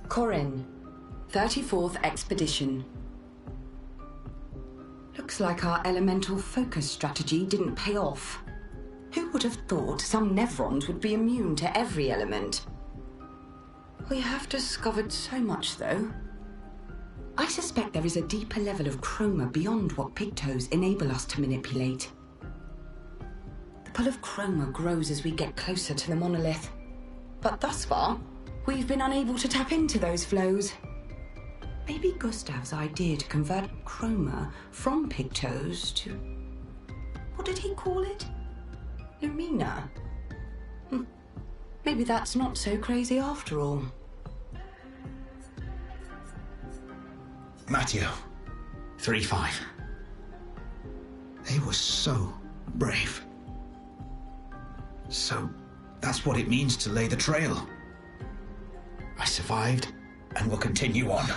Corin, 34th Expedition. Looks like our elemental focus strategy didn't pay off. Who would have thought some Nevrons would be immune to every element? We have discovered so much, though. I suspect there is a deeper level of chroma beyond what pigtoes enable us to manipulate. The pull of chroma grows as we get closer to the monolith. But thus far, we've been unable to tap into those flows. Maybe Gustav's idea to convert chroma from pigtoes to... what did he call it? Lumina? Maybe that's not so crazy after all. Matteo, 3-5. They were so brave. So, that's what it means to lay the trail. I survived and will continue on.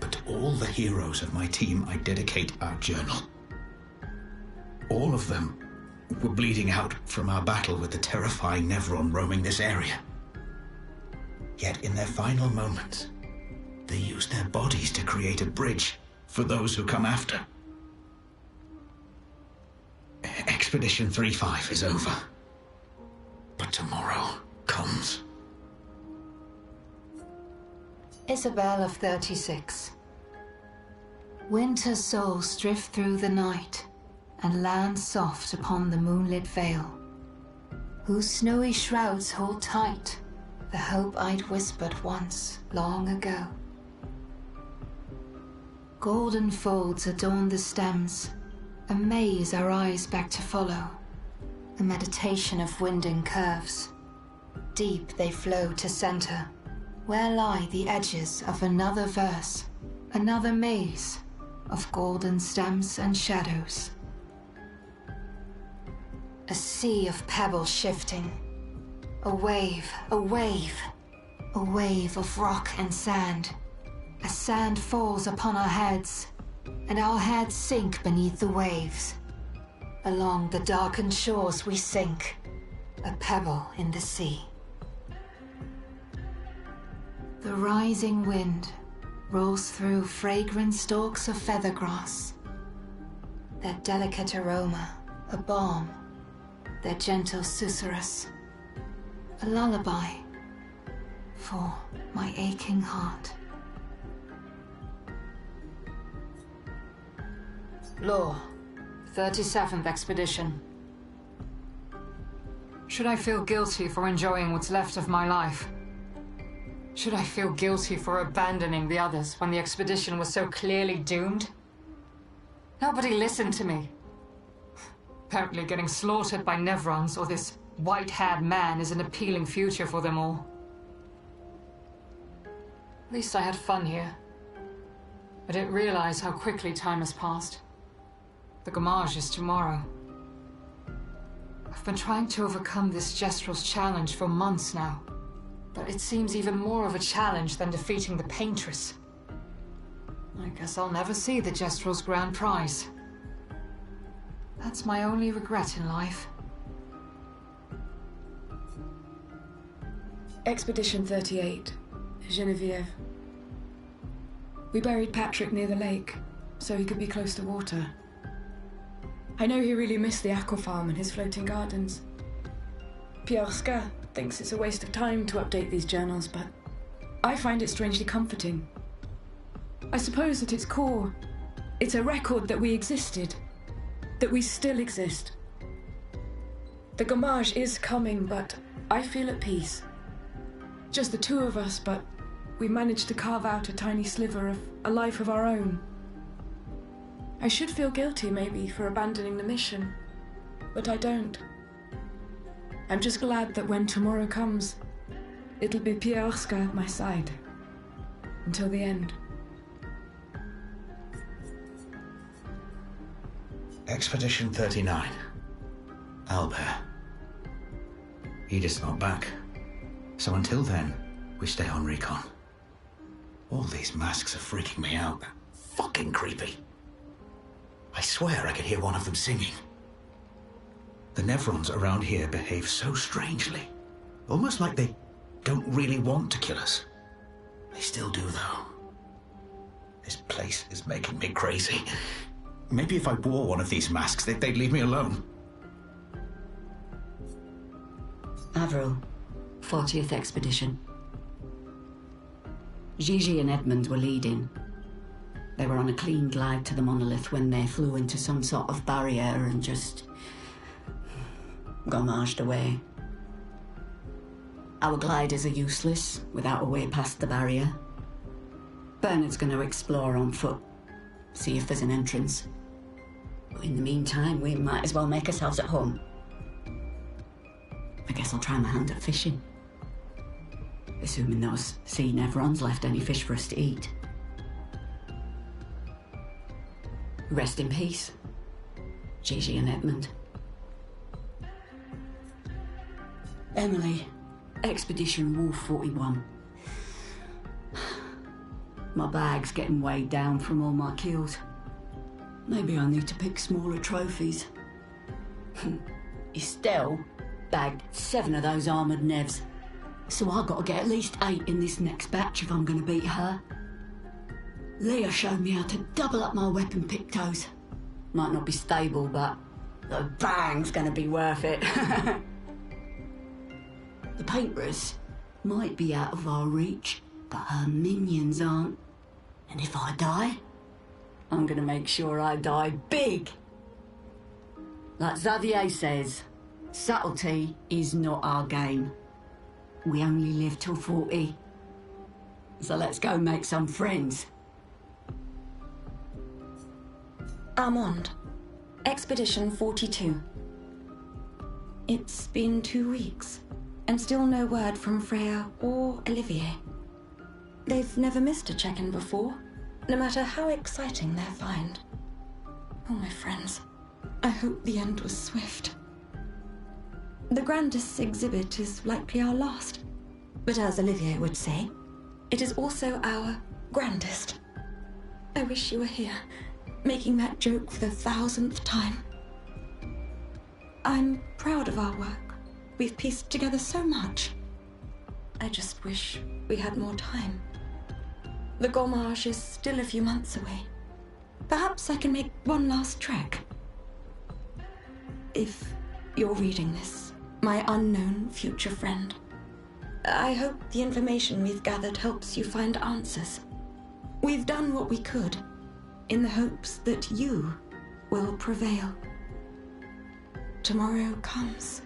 But to all the heroes of my team, I dedicate our journal. All of them were bleeding out from our battle with the terrifying Nevron roaming this area. Yet in their final moments, they used their bodies to create a bridge for those who come after. Expedition 3-5 is over. But tomorrow comes. Isabel of 36. Winter souls drift through the night and land soft upon the moonlit vale, whose snowy shrouds hold tight the hope I'd whispered once, long ago. Golden folds adorn the stems, a maze our eyes beg to follow, a meditation of winding curves. Deep they flow to center, where lie the edges of another verse, another maze of golden stems and shadows. A sea of pebbles shifting, a wave, a wave, a wave of rock and sand. As sand falls upon our heads, and our heads sink beneath the waves. Along the darkened shores we sink, a pebble in the sea. The rising wind rolls through fragrant stalks of feathergrass. Their delicate aroma, a balm, their gentle susurrus, a lullaby for my aching heart. Law, 37th Expedition. Should I feel guilty for enjoying what's left of my life? Should I feel guilty for abandoning the others when the expedition was so clearly doomed? Nobody listened to me. Apparently getting slaughtered by Nevrons or this white-haired man is an appealing future for them all. At least I had fun here. I didn't realize how quickly time has passed. The Gamage is tomorrow. I've been trying to overcome this Jestrel's challenge for months now, but it seems even more of a challenge than defeating the Paintress. I guess I'll never see the Jestrel's grand prize. That's my only regret in life. Expedition 38, Geneviève. We buried Patrick near the lake, so he could be close to water. I know he really missed the aquafarm and his floating gardens. Clair Obscur thinks it's a waste of time to update these journals, but I find it strangely comforting. I suppose at its core, it's a record that we existed, that we still exist. The Gamage is coming, but I feel at peace. Just the two of us, but we managed to carve out a tiny sliver of a life of our own. I should feel guilty, maybe, for abandoning the mission, but I don't. I'm just glad that when tomorrow comes, it'll be Clair Obscur at my side. Until the end. Expedition 39. Albert. Edith's not back. So until then, we stay on recon. All these masks are freaking me out. They're fucking creepy. I swear I could hear one of them singing. The Nevrons around here behave so strangely. Almost like they don't really want to kill us. They still do, though. This place is making me crazy. Maybe if I wore one of these masks, they'd leave me alone. Avril, 40th Expedition. Gigi and Edmund were leading. They were on a clean glide to the monolith when they flew into some sort of barrier and just gomaged away. Our gliders are useless without a way past the barrier. Bernard's going to explore on foot, see if there's an entrance. But in the meantime, we might as well make ourselves at home. I guess I'll try my hand at fishing. Assuming those sea Nevrons left any fish for us to eat. Rest in peace, Gigi and Edmund. Emily, Expedition Wolf 41. My bag's getting weighed down from all my kills. Maybe I need to pick smaller trophies. Estelle bagged 7 of those armoured Nevs, so I've got to get at least 8 in this next batch if I'm going to beat her. Leah showed me how to double up my weapon pictos. Might not be stable, but the bang's going to be worth it. The painters might be out of our reach, but her minions aren't. And if I die, I'm going to make sure I die big. Like Xavier says, subtlety is not our game. We only live till 40. So let's go make some friends. Armand, Expedition 42. It's been 2 weeks, and still no word from Freya or Olivier. They've never missed a check-in before, no matter how exciting their find. Oh, my friends, I hope the end was swift. The grandest exhibit is likely our last, but as Olivier would say, it is also our grandest. I wish you were here, making that joke for the 1000th time. I'm proud of our work. We've pieced together so much. I just wish we had more time. The Gommage is still a few months away. Perhaps I can make one last trek. If you're reading this, my unknown future friend, I hope the information we've gathered helps you find answers. We've done what we could, in the hopes that you will prevail. Tomorrow comes.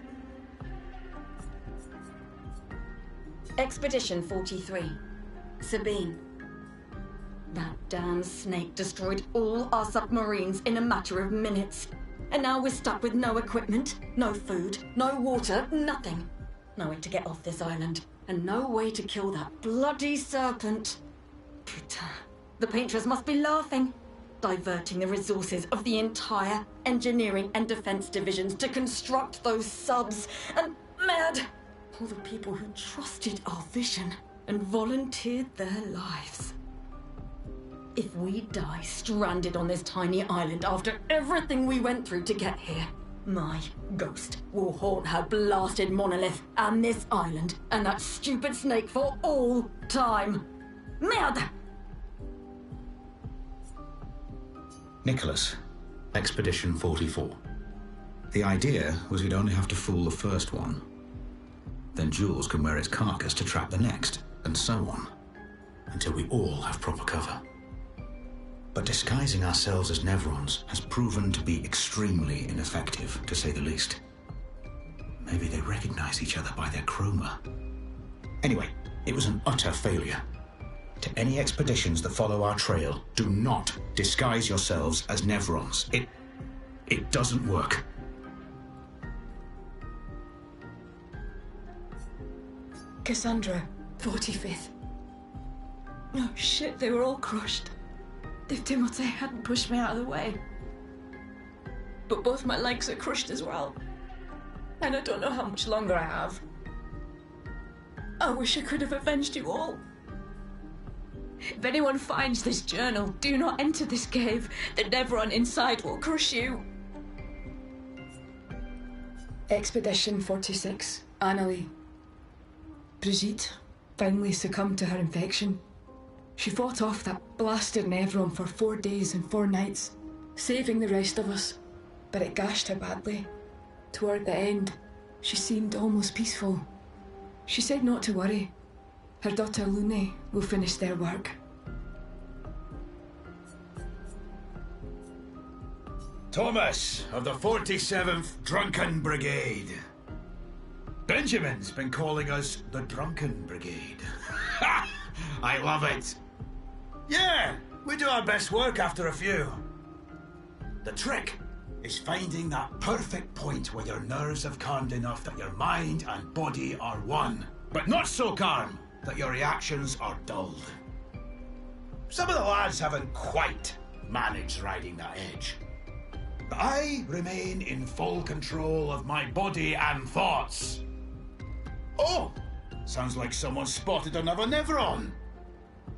Expedition 43. Sabine. That damn snake destroyed all our submarines in a matter of minutes. And now we're stuck with no equipment, no food, no water, nothing. No way to get off this island, and no way to kill that bloody serpent. Putain, the painters must be laughing. Diverting the resources of the entire engineering and defense divisions to construct those subs. And mad, all the people who trusted our vision and volunteered their lives. If we die stranded on this tiny island after everything we went through to get here, my ghost will haunt her blasted monolith and this island and that stupid snake for all time. Merde! Nicholas, Expedition 44. The idea was we'd only have to fool the first one. Then Jules can wear its carcass to trap the next, and so on, until we all have proper cover. But disguising ourselves as Nevrons has proven to be extremely ineffective, to say the least. Maybe they recognize each other by their chroma. Anyway, it was an utter failure. To any expeditions that follow our trail, do not disguise yourselves as Nevrons. It doesn't work. Cassandra, 45th. Oh shit, they were all crushed. If Timothée hadn't pushed me out of the way. But both my legs are crushed as well. And I don't know how much longer I have. I wish I could have avenged you all. If anyone finds this journal, do not enter this cave. The Nevron inside will crush you. Expedition 46. Annalie. Brigitte finally succumbed to her infection. She fought off that blasted Nevron for 4 days and 4 nights, saving the rest of us, but it gashed her badly. Toward the end, she seemed almost peaceful. She said not to worry. Her daughter Lune will finish their work. Thomas of the 47th Drunken Brigade. Benjamin's been calling us the Drunken Brigade. Ha! I love it. Yeah, we do our best work after a few. The trick is finding that perfect point where your nerves have calmed enough that your mind and body are one, but not so calm that your reactions are dulled. Some of the lads haven't quite managed riding that edge. But I remain in full control of my body and thoughts. Oh, sounds like someone spotted another Nevron.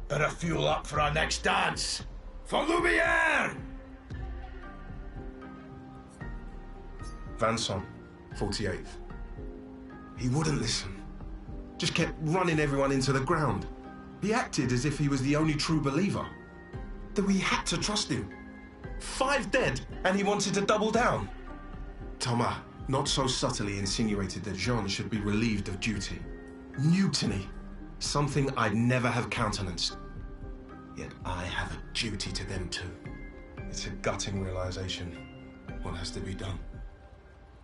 Better fuel up for our next dance. For Lumiere! Vanson, 48th. He wouldn't listen. Just kept running everyone into the ground. He acted as if he was the only true believer. That we had to trust him. 5 dead, and he wanted to double down. Thomas not so subtly insinuated that Jean should be relieved of duty. Mutiny. Something I'd never have countenanced. Yet I have a duty to them too. It's a gutting realization. What has to be done?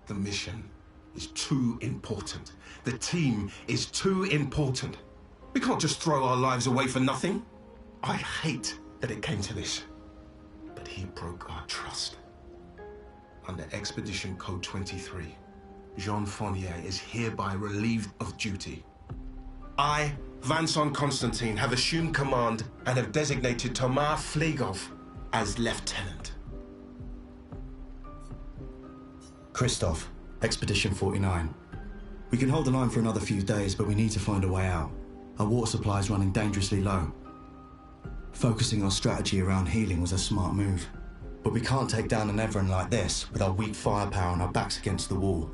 The mission is too important. The team is too important. We can't just throw our lives away for nothing. I hate that it came to this. But he broke our trust. Under Expedition Code 23, Jean Fournier is hereby relieved of duty. I, Vanson Constantine, have assumed command and have designated Thomas Flegov as lieutenant. Christoph, Expedition 49. We can hold the line for another few days, but we need to find a way out. Our water supply is running dangerously low. Focusing our strategy around healing was a smart move. But we can't take down an Everon like this with our weak firepower and our backs against the wall.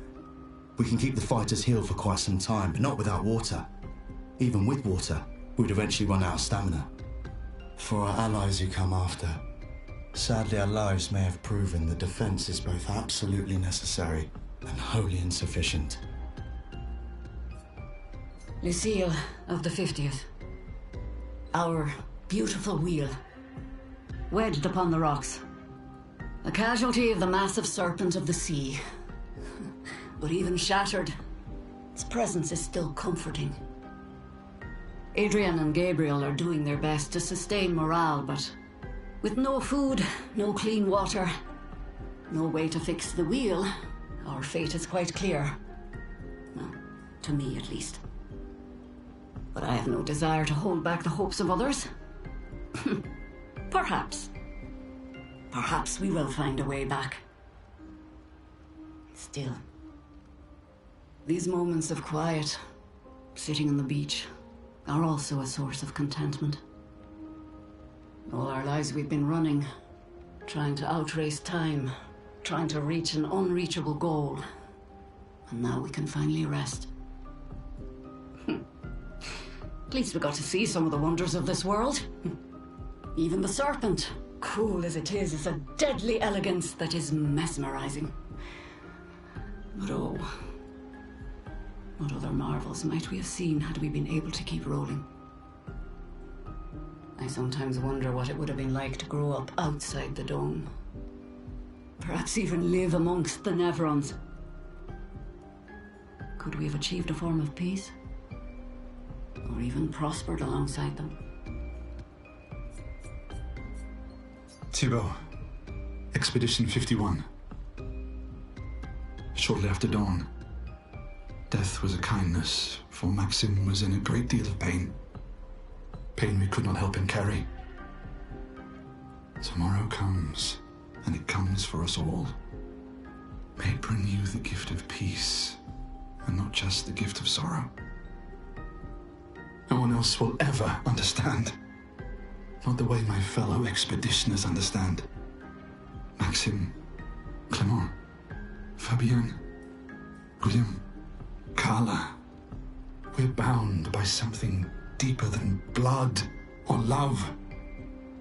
We can keep the fighters healed for quite some time, but not without water. Even with water, we'd eventually run out of stamina. For our allies who come after, sadly our lives may have proven the defense is both absolutely necessary and wholly insufficient. Lucille of the 50th. Our beautiful wheel. Wedged upon the rocks. A casualty of the massive serpent of the sea. But even shattered, its presence is still comforting. Adrian and Gabriel are doing their best to sustain morale, but with no food, no clean water, no way to fix the wheel, our fate is quite clear. Well, to me at least. But I have no desire to hold back the hopes of others. Perhaps. Perhaps we will find a way back. Still, these moments of quiet, sitting on the beach, are also a source of contentment. All our lives we've been running, trying to outrace time, trying to reach an unreachable goal. And now we can finally rest. At least we got to see some of the wonders of this world. Even the serpent, cool as it is a deadly elegance that is mesmerizing. But oh, what other marvels might we have seen had we been able to keep rolling? I sometimes wonder what it would have been like to grow up outside the dome. Perhaps even live amongst the Nevrons. Could we have achieved a form of peace? Or even prospered alongside them? Thibault, Expedition 51. Shortly after dawn, death was a kindness, for Maxim was in a great deal of pain. Pain we could not help him carry. Tomorrow comes, and it comes for us all. May it bring you the gift of peace, and not just the gift of sorrow. No one else will ever understand. Not the way my fellow expeditioners understand. Maxim, Clement, Fabienne, William, Carla. We're bound by something deeper than blood or love.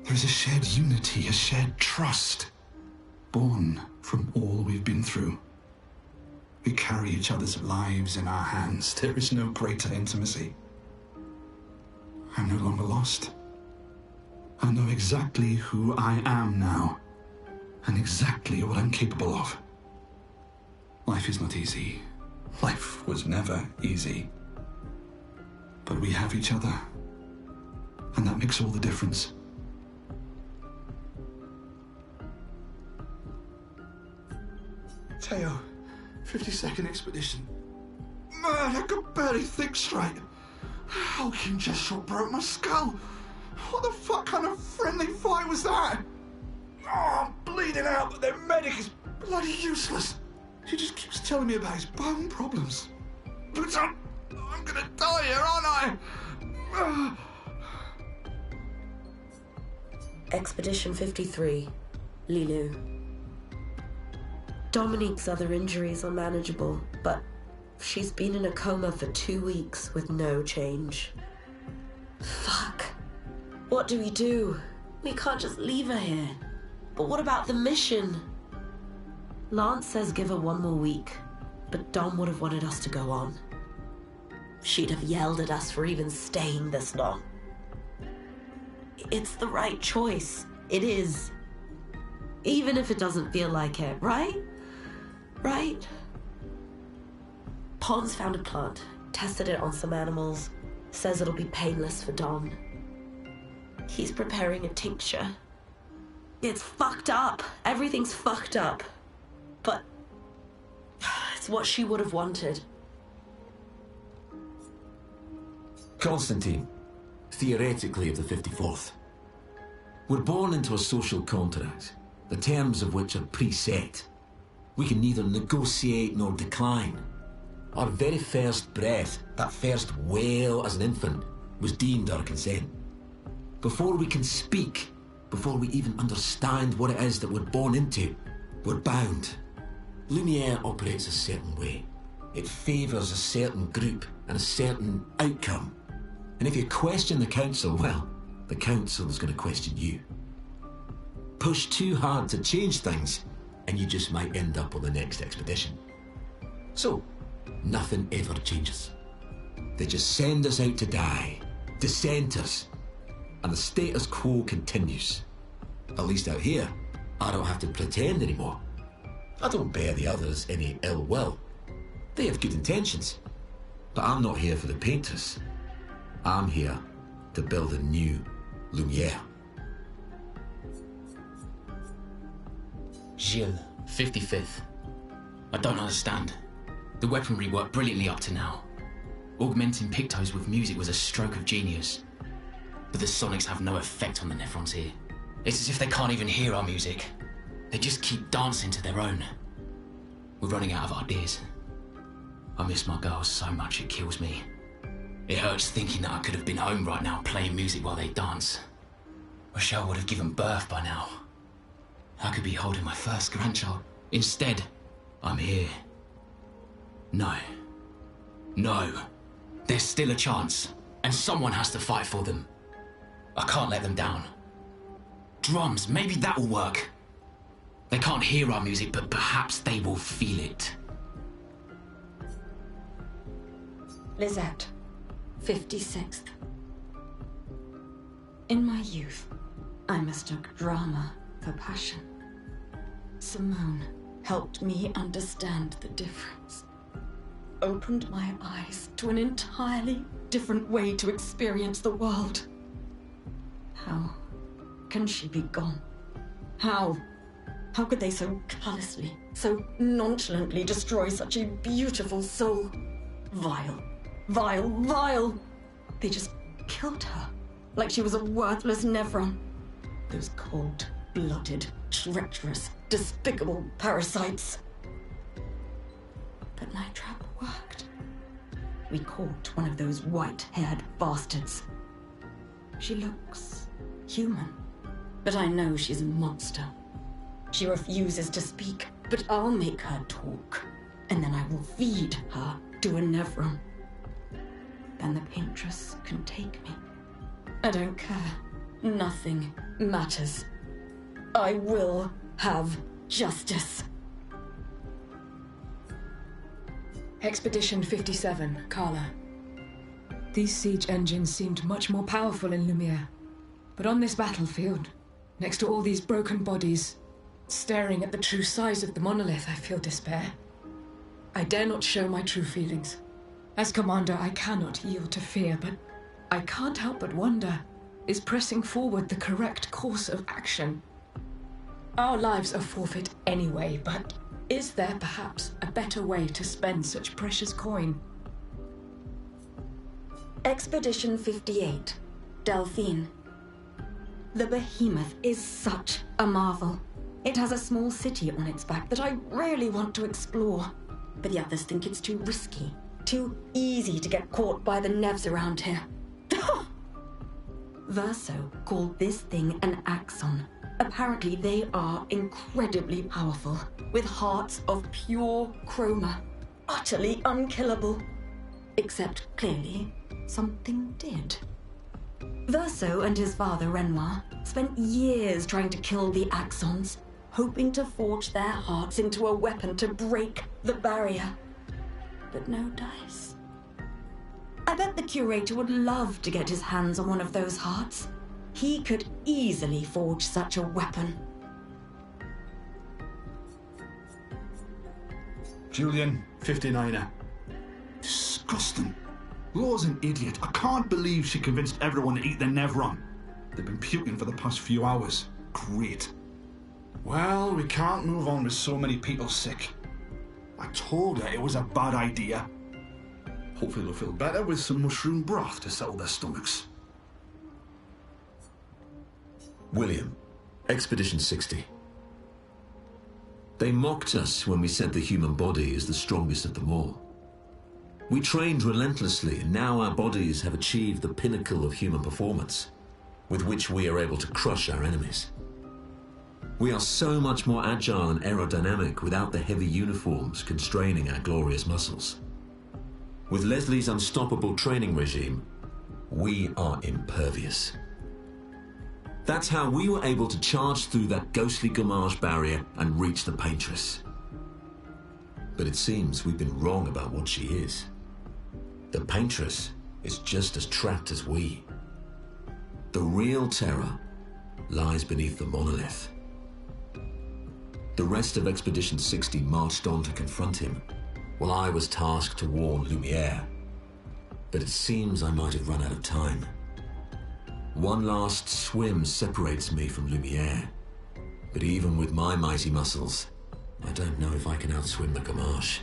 There is a shared unity, a shared trust, born from all we've been through. We carry each other's lives in our hands. There is no greater intimacy. I'm no longer lost. I know exactly who I am now, and exactly what I'm capable of. Life is not easy. Life was never easy. But we have each other, and that makes all the difference. Teo, 52nd Expedition. Man, I could barely think straight. Hulking just shot broke my skull. What the fuck kind of friendly fight was that? Oh, I'm bleeding out, but their medic is bloody useless. He just keeps telling me about his bone problems. But I'm gonna die here, aren't I? Expedition 53, Lilu. Dominique's other injuries are manageable, but she's been in a coma for 2 weeks with no change. Fuck. What do we do? We can't just leave her here. But what about the mission? Lance says give her 1 more week, but Dom would have wanted us to go on. She'd have yelled at us for even staying this long. It's the right choice. It is. Even if it doesn't feel like it, right? Right? Pons found a plant, tested it on some animals, says it'll be painless for Dom. He's preparing a tincture. It's fucked up. Everything's fucked up. But it's what she would have wanted. Constantine, theoretically of the 54th. We're born into a social contract, the terms of which are preset. We can neither negotiate nor decline. Our very first breath, that first wail as an infant, was deemed our consent. Before we can speak, before we even understand what it is that we're born into, we're bound. Lumiere operates a certain way. It favours a certain group and a certain outcome. And if you question the Council, well, the Council's going to question you. Push too hard to change things, and you just might end up on the next expedition. So, nothing ever changes. They just send us out to die, dissent us, and the status quo continues. At least out here, I don't have to pretend anymore. I don't bear the others any ill will. They have good intentions. But I'm not here for the painters. I'm here to build a new Lumiere. Gilles, 55th. I don't understand. The weaponry worked brilliantly up to now. Augmenting Pictos with music was a stroke of genius. But the sonics have no effect on the Nephrons here. It's as if they can't even hear our music. They just keep dancing to their own. We're running out of ideas. I miss my girls so much it kills me. It hurts thinking that I could have been home right now playing music while they dance. Rochelle would have given birth by now. I could be holding my first grandchild. Instead, I'm here. No. No. There's still a chance, and someone has to fight for them. I can't let them down. Drums, maybe that will work. They can't hear our music, but perhaps they will feel it. Lisette, 56th. In my youth, I mistook drama for passion. Simone helped me understand the difference. Opened my eyes to an entirely different way to experience the world. How can she be gone? How? How could they so callously, so nonchalantly destroy such a beautiful soul? Vile, vile, vile! They just killed her, like she was a worthless Nephron. Those cold-blooded, treacherous, despicable parasites. But my trap worked. We caught one of those white-haired bastards. She looks human, but I know she's a monster. She refuses to speak, but I'll make her talk, and then I will feed her to a Nephron. Then the paintress can take me, I don't care. Nothing matters. I will have justice. Expedition 57, Carla. These siege engines seemed much more powerful in Lumiere. But on this battlefield, next to all these broken bodies, staring at the true size of the monolith, I feel despair. I dare not show my true feelings. As commander, I cannot yield to fear, but I can't help but wonder, is pressing forward the correct course of action? Our lives are forfeit anyway, but is there perhaps a better way to spend such precious coin? Expedition 58, Delphine. The behemoth is such a marvel. It has a small city on its back that I really want to explore. But the others think it's too risky, too easy to get caught by the Nevs around here. Verso called this thing an axon. Apparently they are incredibly powerful, with hearts of pure chroma, utterly unkillable. Except, clearly, something did. Verso and his father, Renoir, spent years trying to kill the axons, hoping to forge their hearts into a weapon to break the barrier. But no dice. I bet the curator would love to get his hands on one of those hearts. He could easily forge such a weapon. Julian, 59er. Disgusting. Law's an idiot. I can't believe she convinced everyone to eat the Nevron. They've been puking for the past few hours. Great. Well, we can't move on with so many people sick. I told her it was a bad idea. Hopefully they'll feel better with some mushroom broth to settle their stomachs. William, Expedition 60. They mocked us when we said the human body is the strongest of them all. We trained relentlessly, and now our bodies have achieved the pinnacle of human performance, with which we are able to crush our enemies. We are so much more agile and aerodynamic without the heavy uniforms constraining our glorious muscles. With Leslie's unstoppable training regime, we are impervious. That's how we were able to charge through that ghostly Gamage barrier and reach the Paintress. But it seems we've been wrong about what she is. The Paintress is just as trapped as we. The real terror lies beneath the monolith. The rest of Expedition 60 marched on to confront him, while I was tasked to warn Lumiere. But it seems I might have run out of time. One last swim separates me from Lumiere, but even with my mighty muscles, I don't know if I can outswim the Gamage.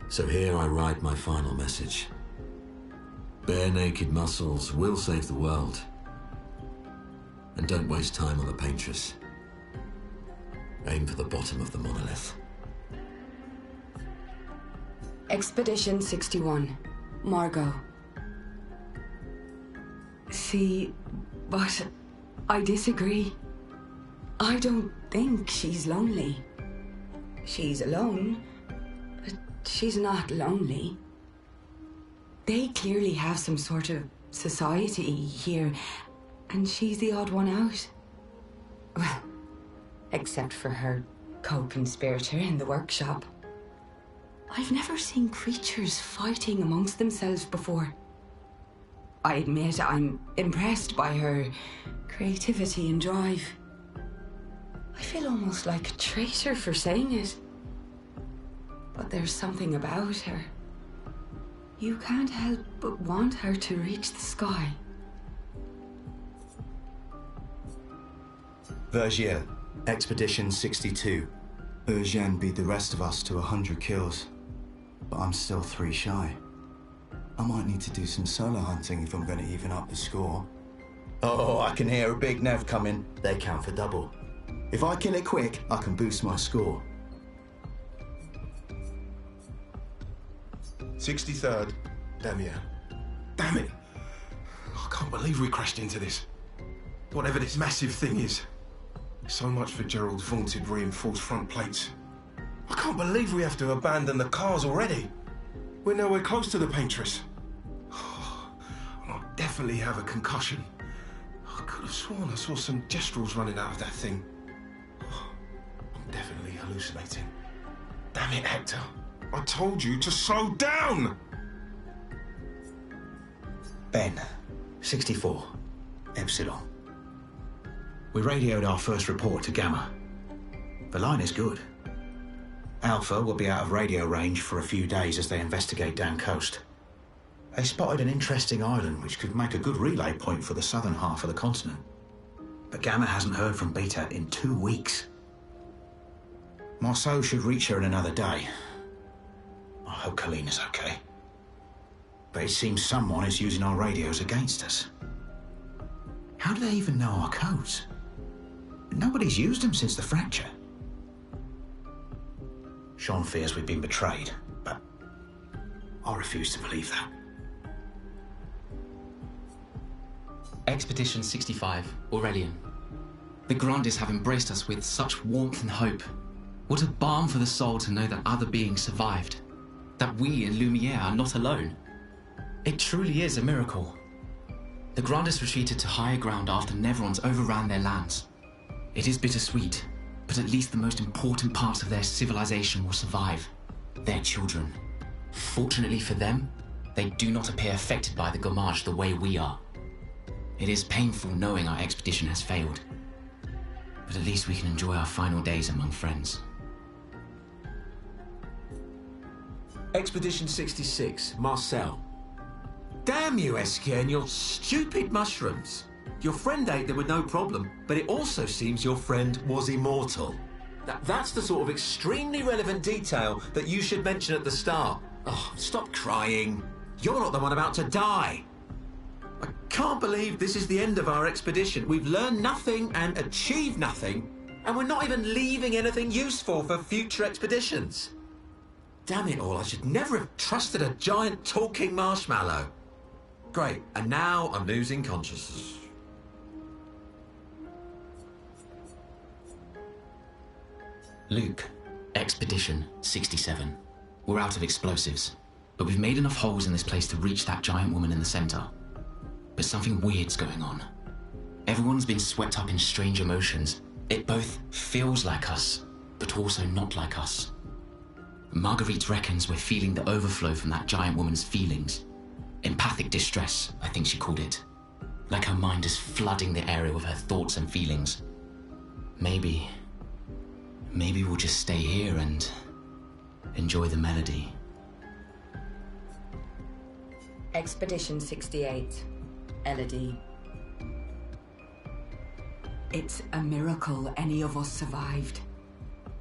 So here I write my final message. Bare naked muscles will save the world. And don't waste time on the Paintress. Aim for the bottom of the monolith. Expedition 61, Margot. See, but I disagree. I don't think she's lonely. She's alone, but she's not lonely. They clearly have some sort of society here, and she's the odd one out. Well, except for her co-conspirator in the workshop. I've never seen creatures fighting amongst themselves before. I admit I'm impressed by her creativity and drive. I feel almost like a traitor for saying it. But there's something about her. You can't help but want her to reach the sky. Vergier, Expedition 62. Eugène beat the rest of us to 100 kills, but I'm still 3 shy. I might need to do some solo hunting if I'm going to even up the score. Oh, I can hear a big Nev coming. They count for double. If I kill it quick, I can boost my score. 63rd, Damier. Damn it! I can't believe we crashed into this. Whatever this massive thing is. So much for Gerald's vaunted reinforced front plates. I can't believe we have to abandon the cars already. We're nowhere close to the Paintress. I'm not definitely have a concussion. I could have sworn I saw some gestrels running out of that thing. I'm definitely hallucinating. Damn it, Hector. I told you to slow down! Ben, 64, Epsilon. We radioed our first report to Gamma. The line is good. Alpha will be out of radio range for a few days as they investigate down coast. They spotted an interesting island which could make a good relay point for the southern half of the continent. But Gamma hasn't heard from Beta in 2 weeks. Marceau should reach her in another day. I hope Kalina's okay. But it seems someone is using our radios against us. How do they even know our codes? Nobody's used them since the fracture. Sean fears we've been betrayed, but I refuse to believe that. Expedition 65, Aurelian. The Grandes have embraced us with such warmth and hope. What a balm for the soul to know that other beings survived. That we in Lumiere are not alone. It truly is a miracle. The Grandes retreated to higher ground after Nevrons overran their lands. It is bittersweet, but at least the most important parts of their civilization will survive. Their children. Fortunately for them, they do not appear affected by the Gommage the way we are. It is painful knowing our expedition has failed. But at least we can enjoy our final days among friends. Expedition 66, Marcel. Damn you, Esquire, and your stupid mushrooms. Your friend ate them with no problem, but it also seems your friend was immortal. That's the sort of extremely relevant detail that you should mention at the start. Oh, stop crying. You're not the one about to die. I can't believe this is the end of our expedition. We've learned nothing and achieved nothing, and we're not even leaving anything useful for future expeditions. Damn it all, I should never have trusted a giant talking marshmallow. Great, and now I'm losing consciousness. Luke, Expedition 67. We're out of explosives, but we've made enough holes in this place to reach that giant woman in the center. But something weird's going on. Everyone's been swept up in strange emotions. It both feels like us, but also not like us. Marguerite reckons we're feeling the overflow from that giant woman's feelings. Empathic distress, I think she called it. Like her mind is flooding the area with her thoughts and feelings. Maybe we'll just stay here and enjoy the melody. Expedition 68, Elodie. It's a miracle any of us survived.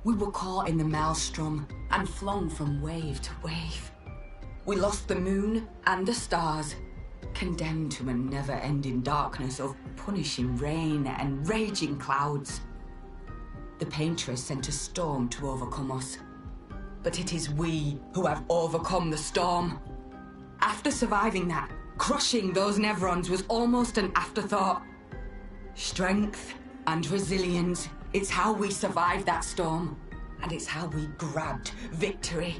We were caught in the maelstrom and flung from wave to wave. We lost the moon and the stars, condemned to a never-ending darkness of punishing rain and raging clouds. The Paintress sent a storm to overcome us. But it is we who have overcome the storm. After surviving that, crushing those Nevrons was almost an afterthought. Strength and resilience, it's how we survived that storm. And it's how we grabbed victory.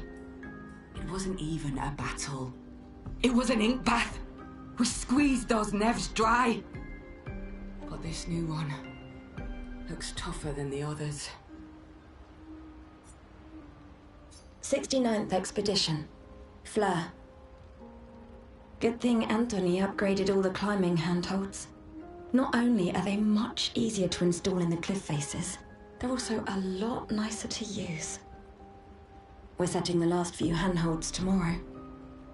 It wasn't even a battle. It was an ink bath. We squeezed those Nevs dry. But this new one looks tougher than the others. 69th Expedition, Fleur. Good thing Anthony upgraded all the climbing handholds. Not only are they much easier to install in the cliff faces, they're also a lot nicer to use. We're setting the last few handholds tomorrow.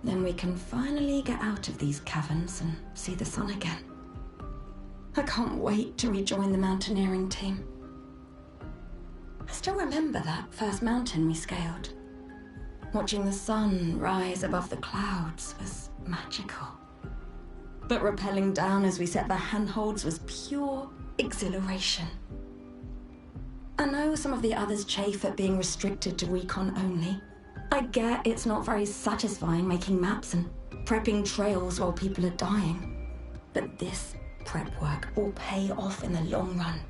Then we can finally get out of these caverns and see the sun again. I can't wait to rejoin the mountaineering team. I still remember that first mountain we scaled. Watching the sun rise above the clouds was magical. But rappelling down as we set the handholds was pure exhilaration. I know some of the others chafe at being restricted to recon only. I get it's not very satisfying making maps and prepping trails while people are dying. But this prep work will pay off in the long run.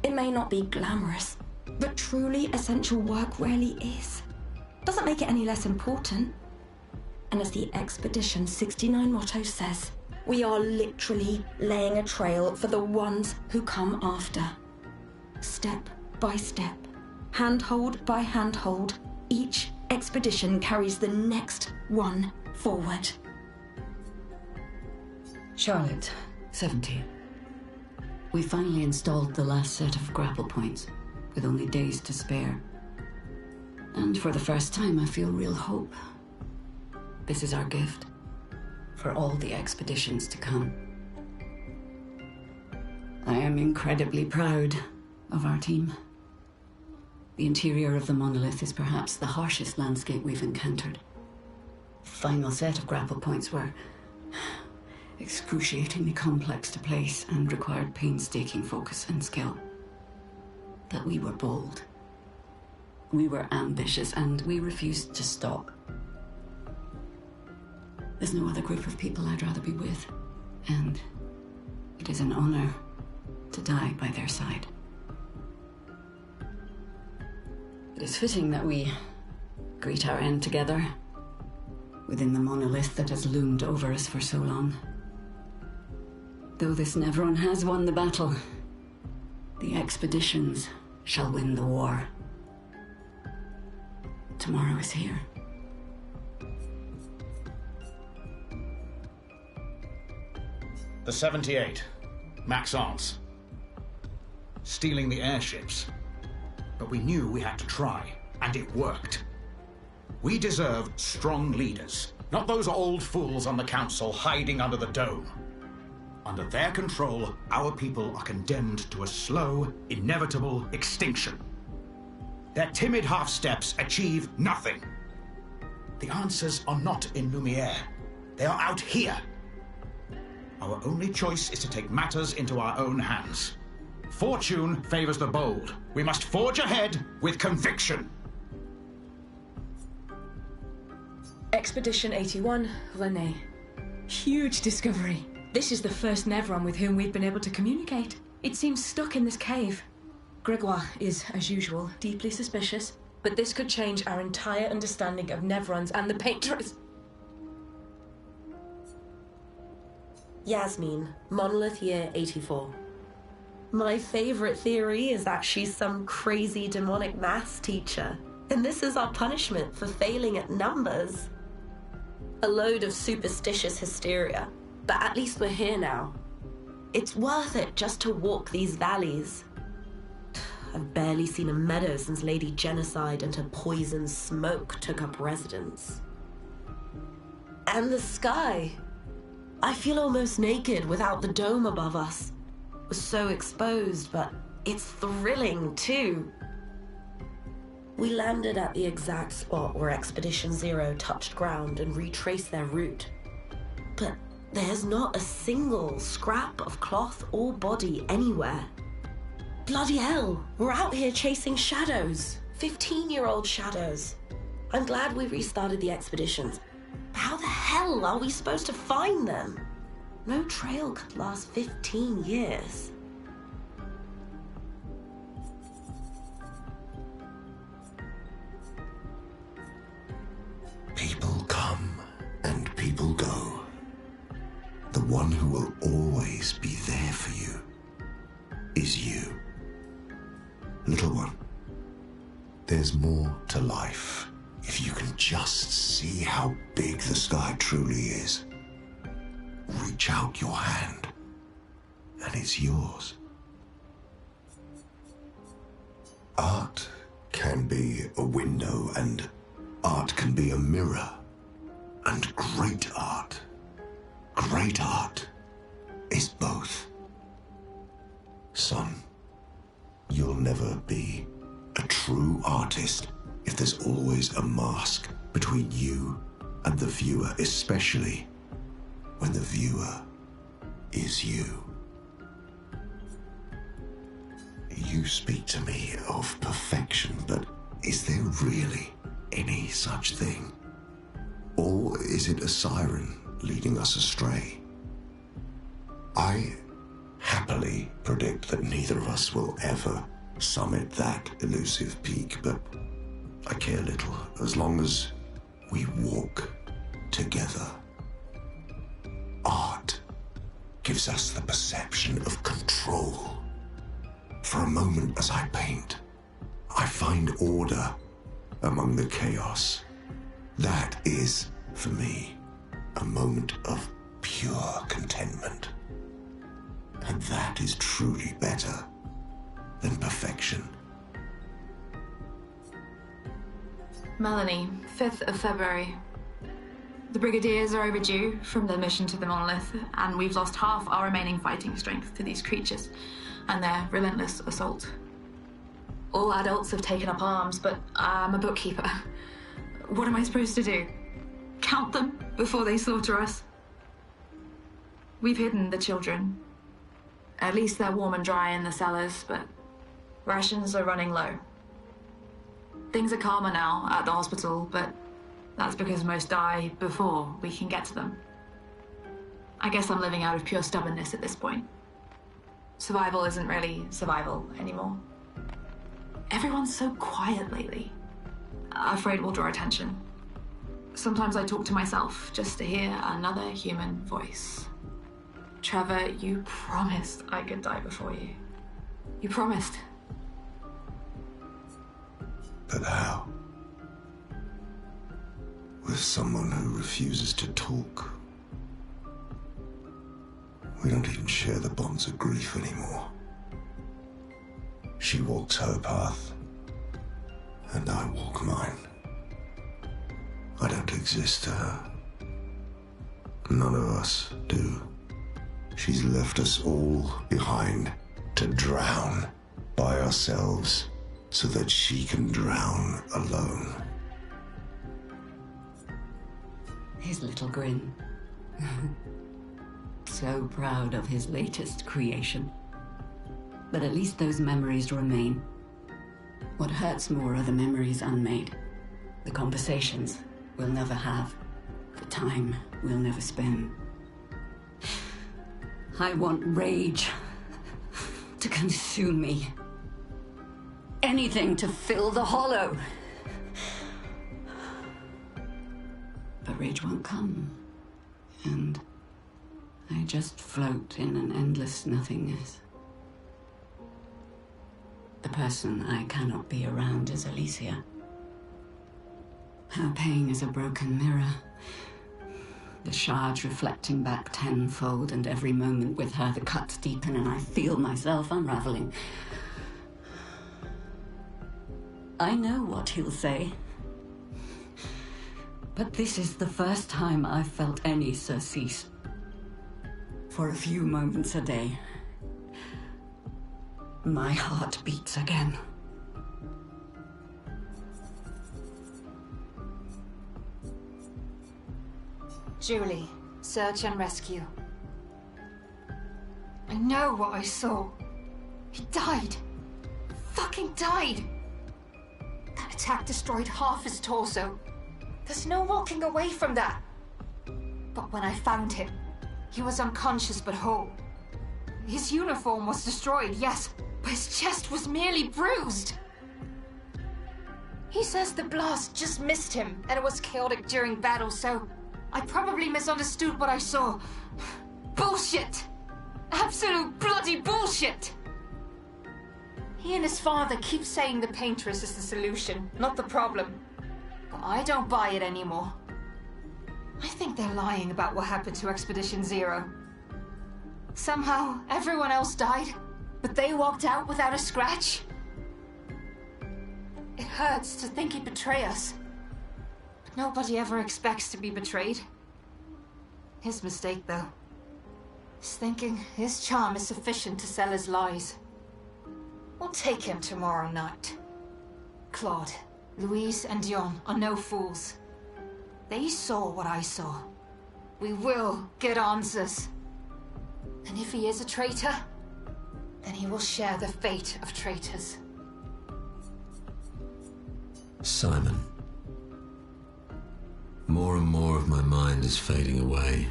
It may not be glamorous, but truly essential work rarely is. Doesn't make it any less important. And as the Expedition 69 motto says, we are literally laying a trail for the ones who come after. Step by step, handhold by handhold, each expedition carries the next one forward. Charlotte, 70. We finally installed the last set of grapple points, with only days to spare. And for the first time, I feel real hope. This is our gift, for all the expeditions to come. I am incredibly proud of our team. The interior of the monolith is perhaps the harshest landscape we've encountered. The final set of grapple points were excruciatingly complex to place and required painstaking focus and skill. But we were bold. We were ambitious, and we refused to stop. There's no other group of people I'd rather be with, and it is an honor to die by their side. It is fitting that we greet our end together within the monolith that has loomed over us for so long. Though this Nevron has won the battle, the expeditions shall win the war. Tomorrow is here. The 78, Max Arntz. Stealing the airships. But we knew we had to try, and it worked. We deserve strong leaders, not those old fools on the council hiding under the dome. Under their control, our people are condemned to a slow, inevitable extinction. Their timid half-steps achieve nothing. The answers are not in Lumiere. They are out here. Our only choice is to take matters into our own hands. Fortune favors the bold. We must forge ahead with conviction. Expedition 81, René. Huge discovery. This is the first Nevron with whom we've been able to communicate. It seems stuck in this cave. Gregoire is, as usual, deeply suspicious, but this could change our entire understanding of Nevrons and the Patrons. Yasmin, Monolith Year 84. My favorite theory is that she's some crazy demonic maths teacher, and this is our punishment for failing at numbers. A load of superstitious hysteria, but at least we're here now. It's worth it just to walk these valleys. I've barely seen a meadow since Lady Genocide and her poison smoke took up residence. And the sky. I feel almost naked without the dome above us. We're so exposed, but it's thrilling too. We landed at the exact spot where Expedition Zero touched ground and retraced their route. But there's not a single scrap of cloth or body anywhere. Bloody hell, we're out here chasing shadows. 15-year-old shadows. I'm glad we restarted the expeditions. But how the hell are we supposed to find them? No trail could last 15 years. People come and people go. The one who will always be there for you is you. Little one, there's more to life if you can just see how big the sky truly is. Reach out your hand, and it's yours. Art can be a window, and art can be a mirror. And great art is both. Son, you'll never be a true artist if there's always a mask between you and the viewer, especially when the viewer is you. You speak to me of perfection, but is there really any such thing? Or is it a siren leading us astray? I happily predict that neither of us will ever summit that elusive peak, but I care little as long as we walk together. Art gives us the perception of control. For a moment as I paint, I find order among the chaos. That is, for me, a moment of pure contentment. And that is truly better than perfection. Melanie, 5th of February. The Brigadiers are overdue from their mission to the Monolith, and we've lost half our remaining fighting strength to these creatures and their relentless assault. All adults have taken up arms, but I'm a bookkeeper. What am I supposed to do? Count them before they slaughter us? We've hidden the children. At least they're warm and dry in the cellars, but rations are running low. Things are calmer now at the hospital, but that's because most die before we can get to them. I guess I'm living out of pure stubbornness at this point. Survival isn't really survival anymore. Everyone's so quiet lately. Afraid we'll draw attention. Sometimes I talk to myself just to hear another human voice. Trevor, you promised I could die before you. You promised. But how? With someone who refuses to talk. We don't even share the bonds of grief anymore. She walks her path, and I walk mine. I don't exist to her. None of us do. She's left us all behind to drown by ourselves so that she can drown alone. His little grin. So proud of his latest creation. But at least those memories remain. What hurts more are the memories unmade. The conversations we'll never have. The time we'll never spend. I want rage to consume me. Anything to fill the hollow. But rage won't come. And I just float in an endless nothingness. The person I cannot be around is Alicia. Her pain is a broken mirror. The shards reflecting back tenfold, and every moment with her the cuts deepen and I feel myself unraveling. I know what he'll say. But this is the first time I've felt any surcease. For a few moments a day, my heart beats again. Julie, search and rescue. I know what I saw. He died. Fucking died. That attack destroyed half his torso. There's no walking away from that. But when I found him, he was unconscious but whole. His uniform was destroyed, yes, but his chest was merely bruised. He says the blast just missed him and it was chaotic during battle, so I probably misunderstood what I saw. Bullshit! Absolute bloody bullshit! He and his father keep saying the paintress is the solution, not the problem. But I don't buy it anymore. I think they're lying about what happened to Expedition Zero. Somehow, everyone else died, but they walked out without a scratch. It hurts to think he'd betray us. But nobody ever expects to be betrayed. His mistake, though, is thinking his charm is sufficient to sell his lies. We'll take him tomorrow night. Claude, Louise, and Dion are no fools. They saw what I saw. We will get answers. And if he is a traitor, then he will share the fate of traitors. Simon. More and more of my mind is fading away.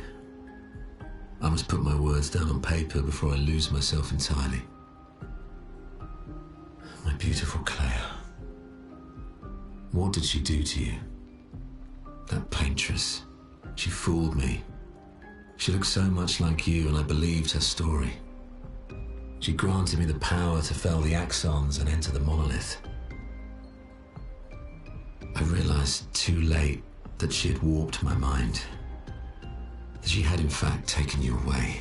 I must put my words down on paper before I lose myself entirely. My beautiful Claire. What did she do to you? That paintress. She fooled me. She looked so much like you, and I believed her story. She granted me the power to fell the Axons and enter the monolith. I realized too late that she had warped my mind. That she had in fact taken you away,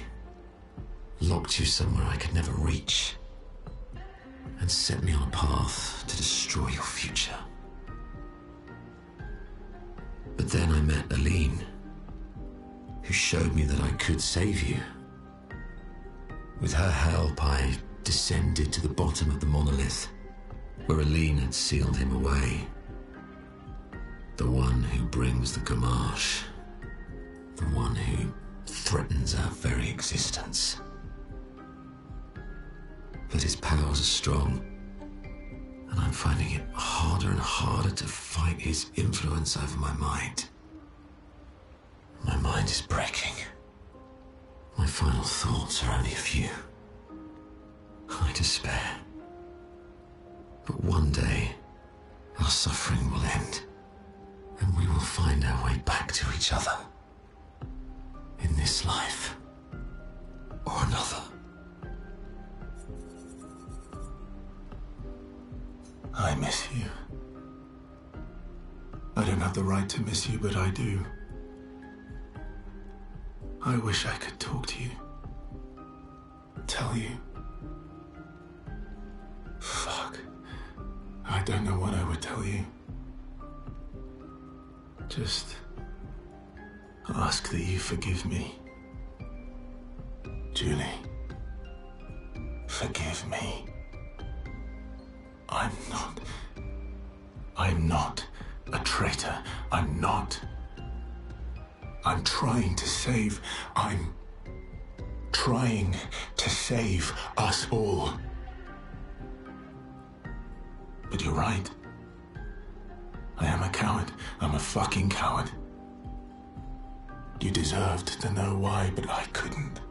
locked you somewhere I could never reach, and set me on a path to destroy your future. But then I met Aline, who showed me that I could save you. With her help, I descended to the bottom of the monolith, where Aline had sealed him away. The one who brings the Gamache. The one who threatens our very existence. But his powers are strong, and I'm finding it harder and harder to fight his influence over my mind. My mind is breaking. My final thoughts are only a few. I despair. But one day, our suffering will end, and we will find our way back to each other. In this life, or another. I miss you. I don't have the right to miss you, but I do. I wish I could talk to you. Tell you. Fuck. I don't know what I would tell you. Just ask that you forgive me. Julie. Forgive me. I'm not a traitor. I'm not. I'm trying to save us all. But you're right. I am a coward. I'm a fucking coward. You deserved to know why, but I couldn't.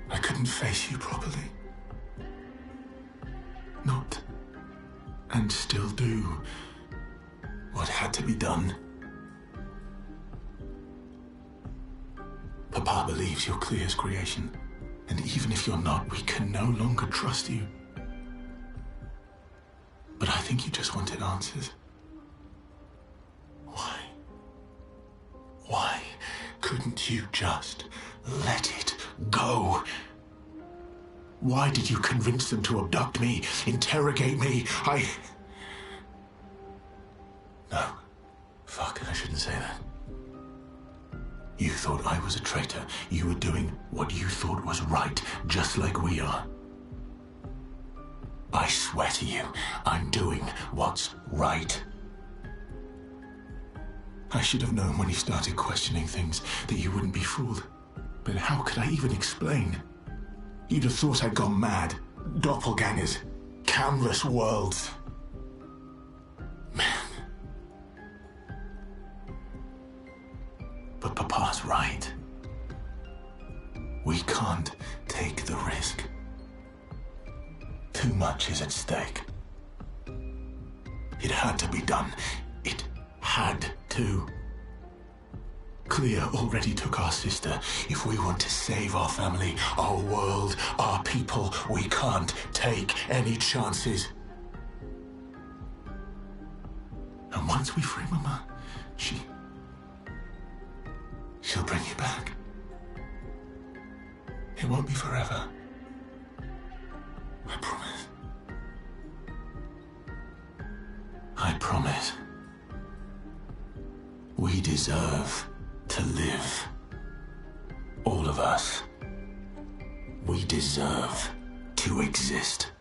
I couldn't face you properly. Not, and still do, what had to be done. Papa believes you're Clair's creation, and even if you're not, we can no longer trust you. But I think you just wanted answers. Why? Why couldn't you just let it go? Why did you convince them to abduct me, interrogate me? No. Fuck, I shouldn't say that. You thought I was a traitor. You were doing what you thought was right, just like we are. I swear to you, I'm doing what's right. I should have known when you started questioning things that you wouldn't be fooled. But how could I even explain? You'd have thought I'd gone mad. Doppelgangers. Canvas worlds. Man. But Papa's right. We can't take the risk. Too much is at stake. It had to be done. It had to. Clair already took our sister. If we want to save our family, our world, our people, we can't take any chances. And once we free Mama, she'll bring you back. It won't be forever. I promise. I promise. We deserve to live. All of us. We deserve to exist.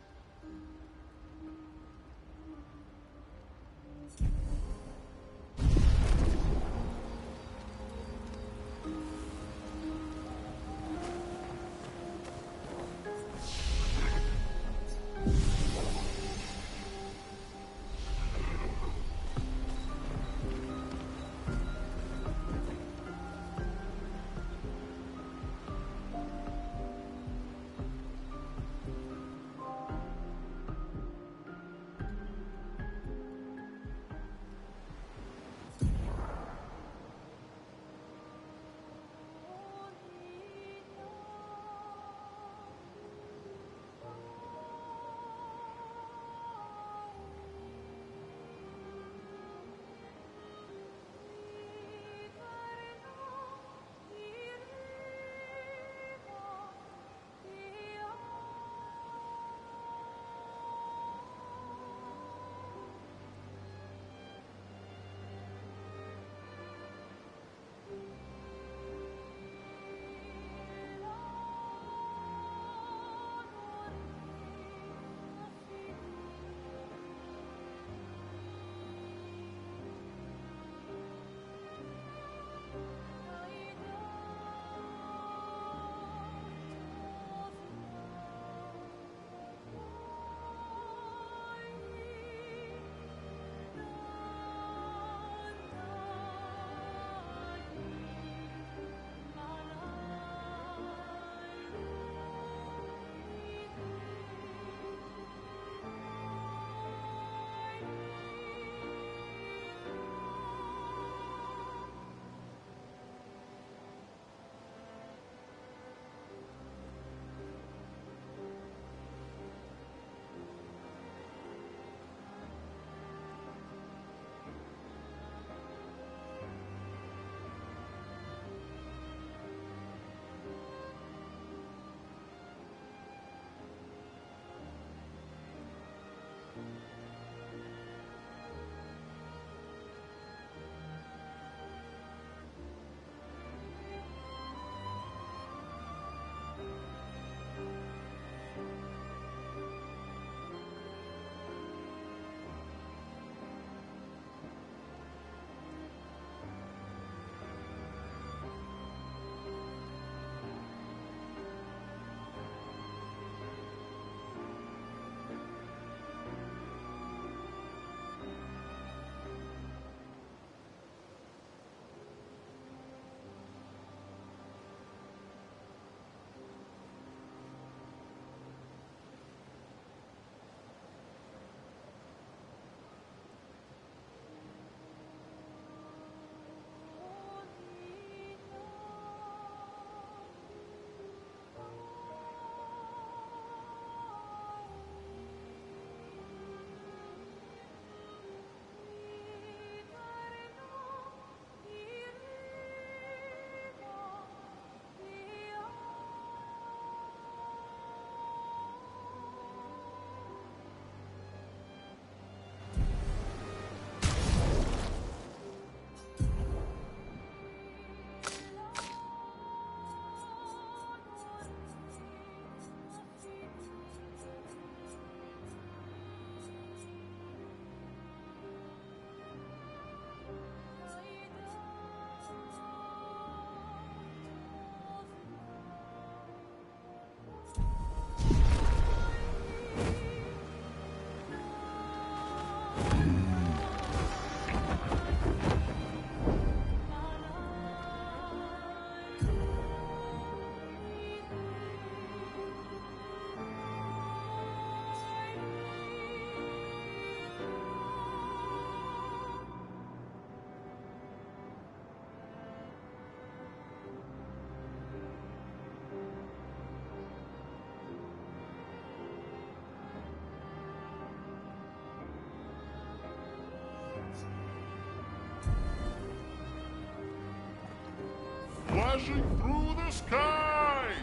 crashing through the sky!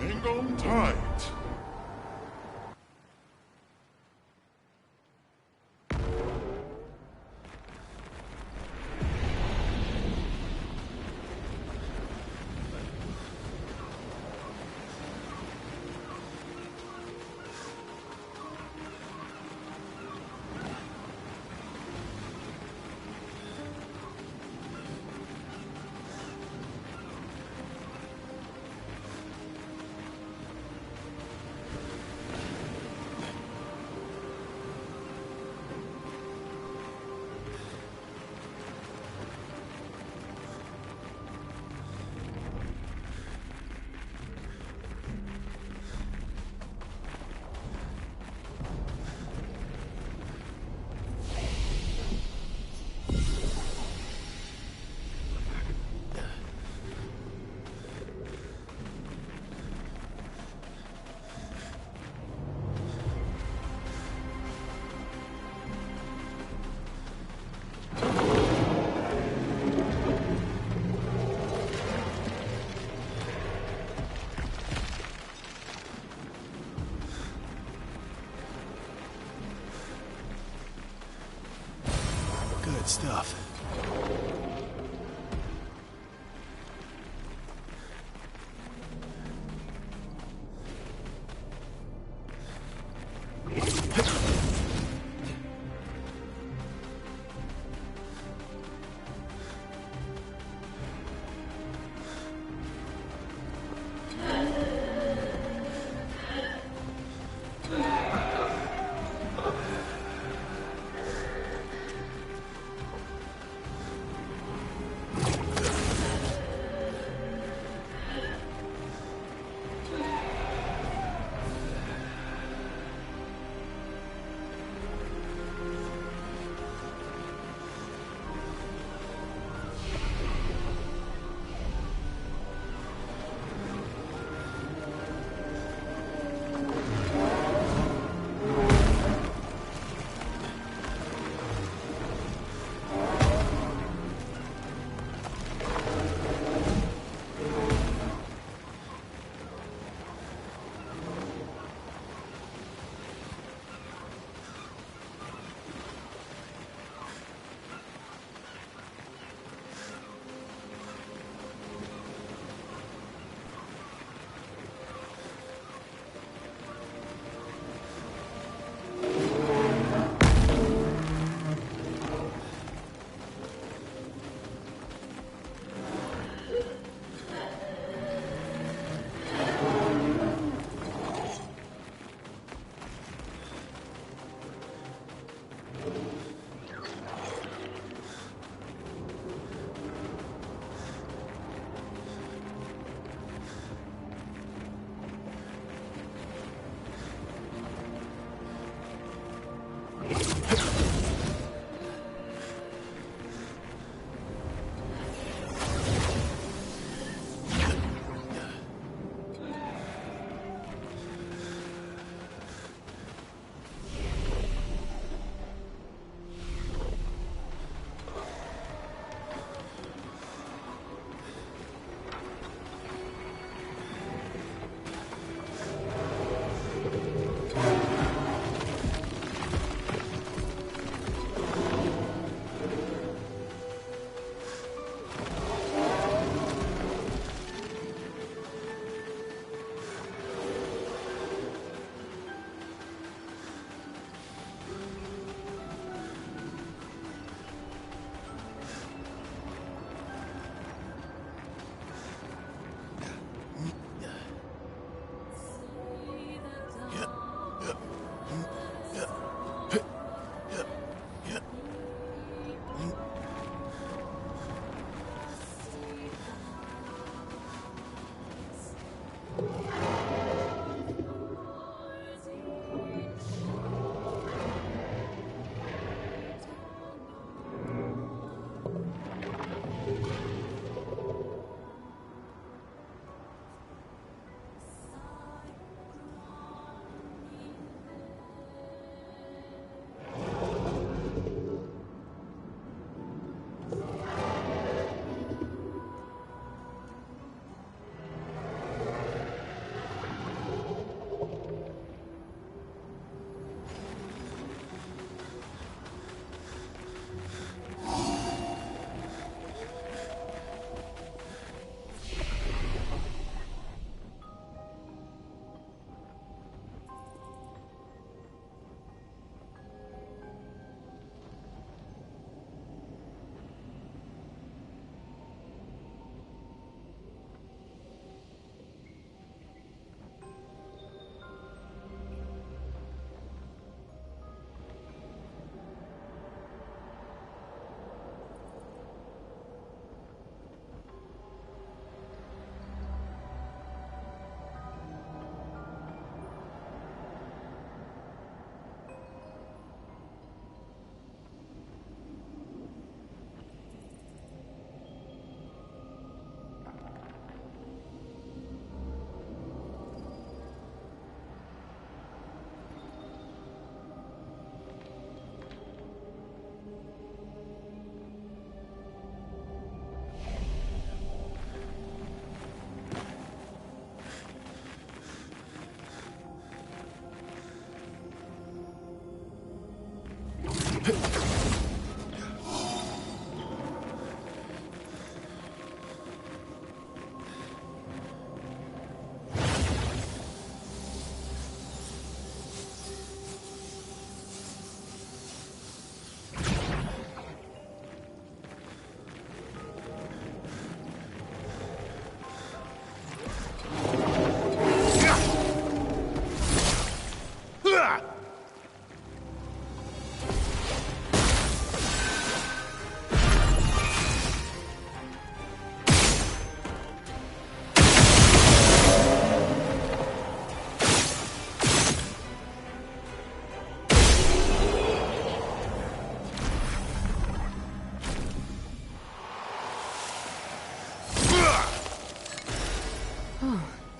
Hang on tight. Good stuff.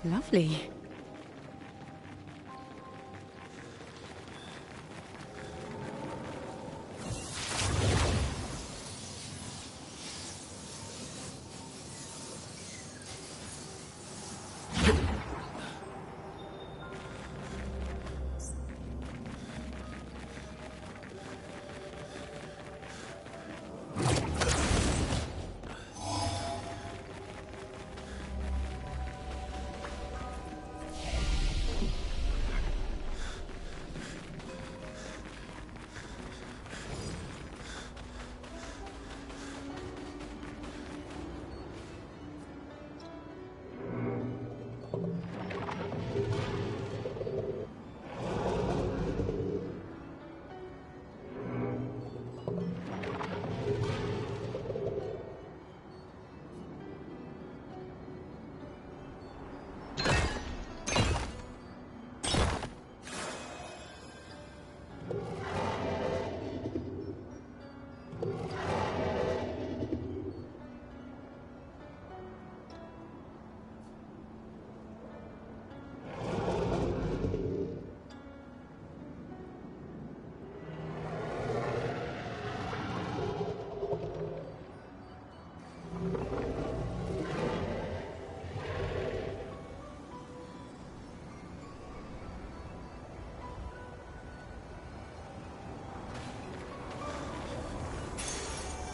Lovely.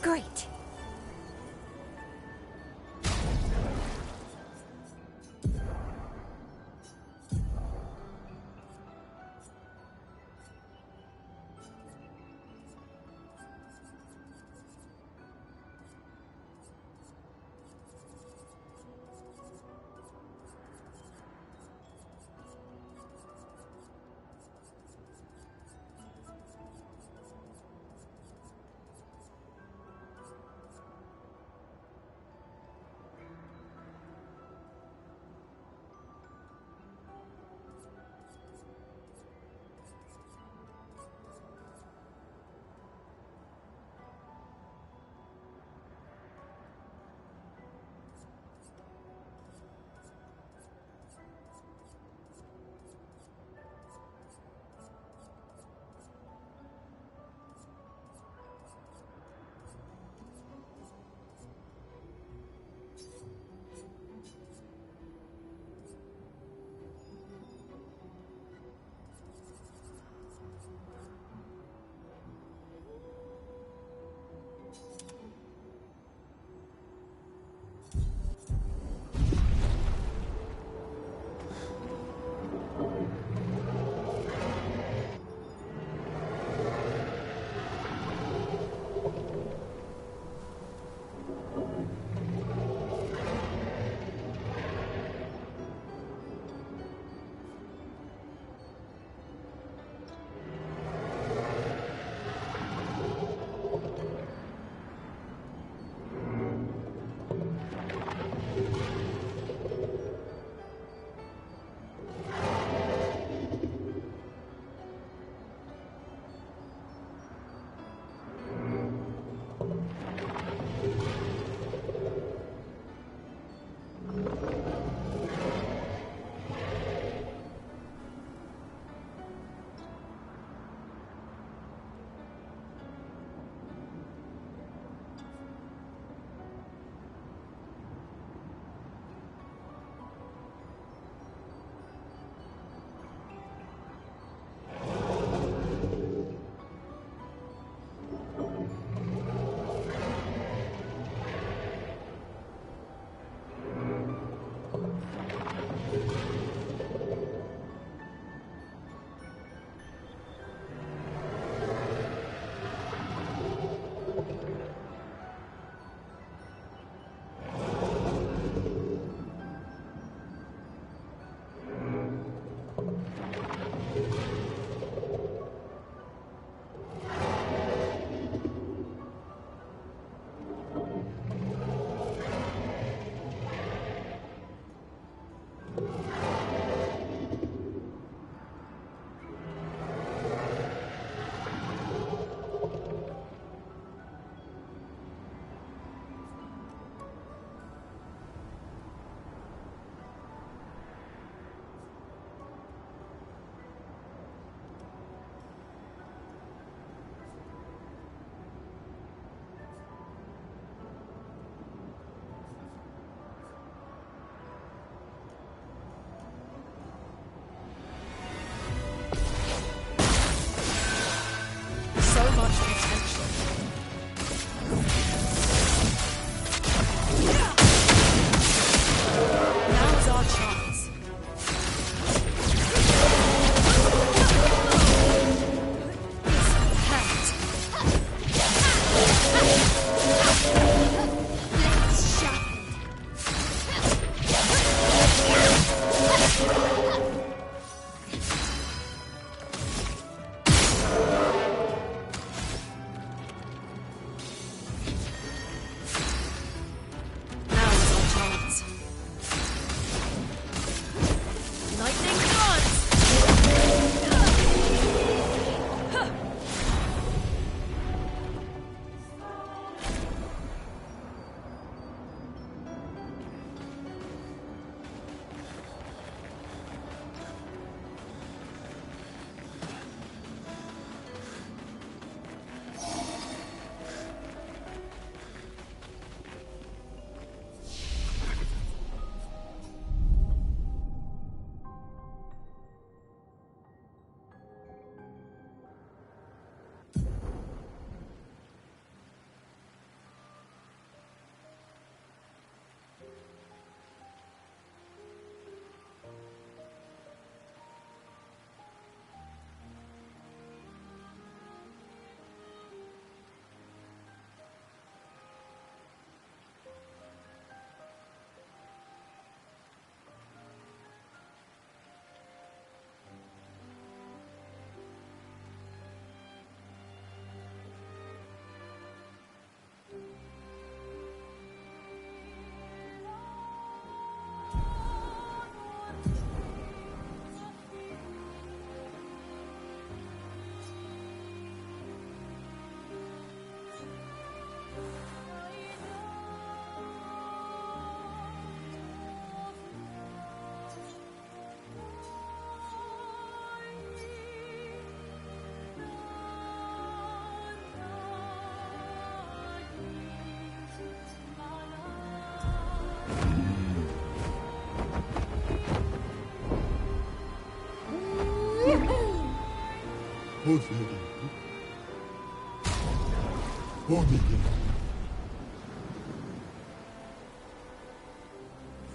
Great.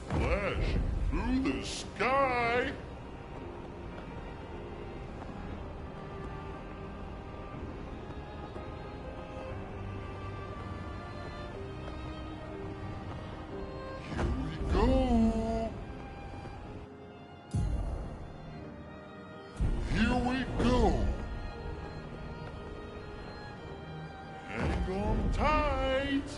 Flash through the sky. Here we go. Here we go. Hang on tight.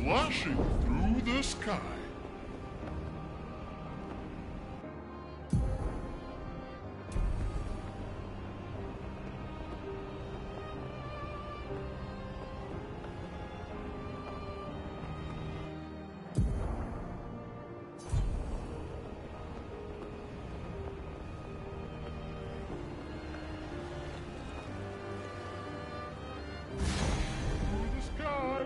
Flashing through the sky. Through the sky.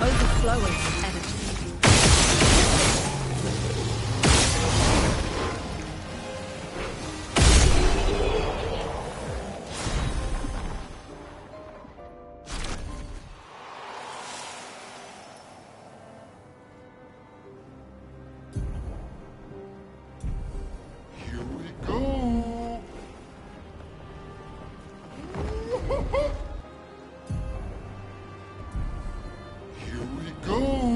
Overflowing with energy. Here we go. Here we go.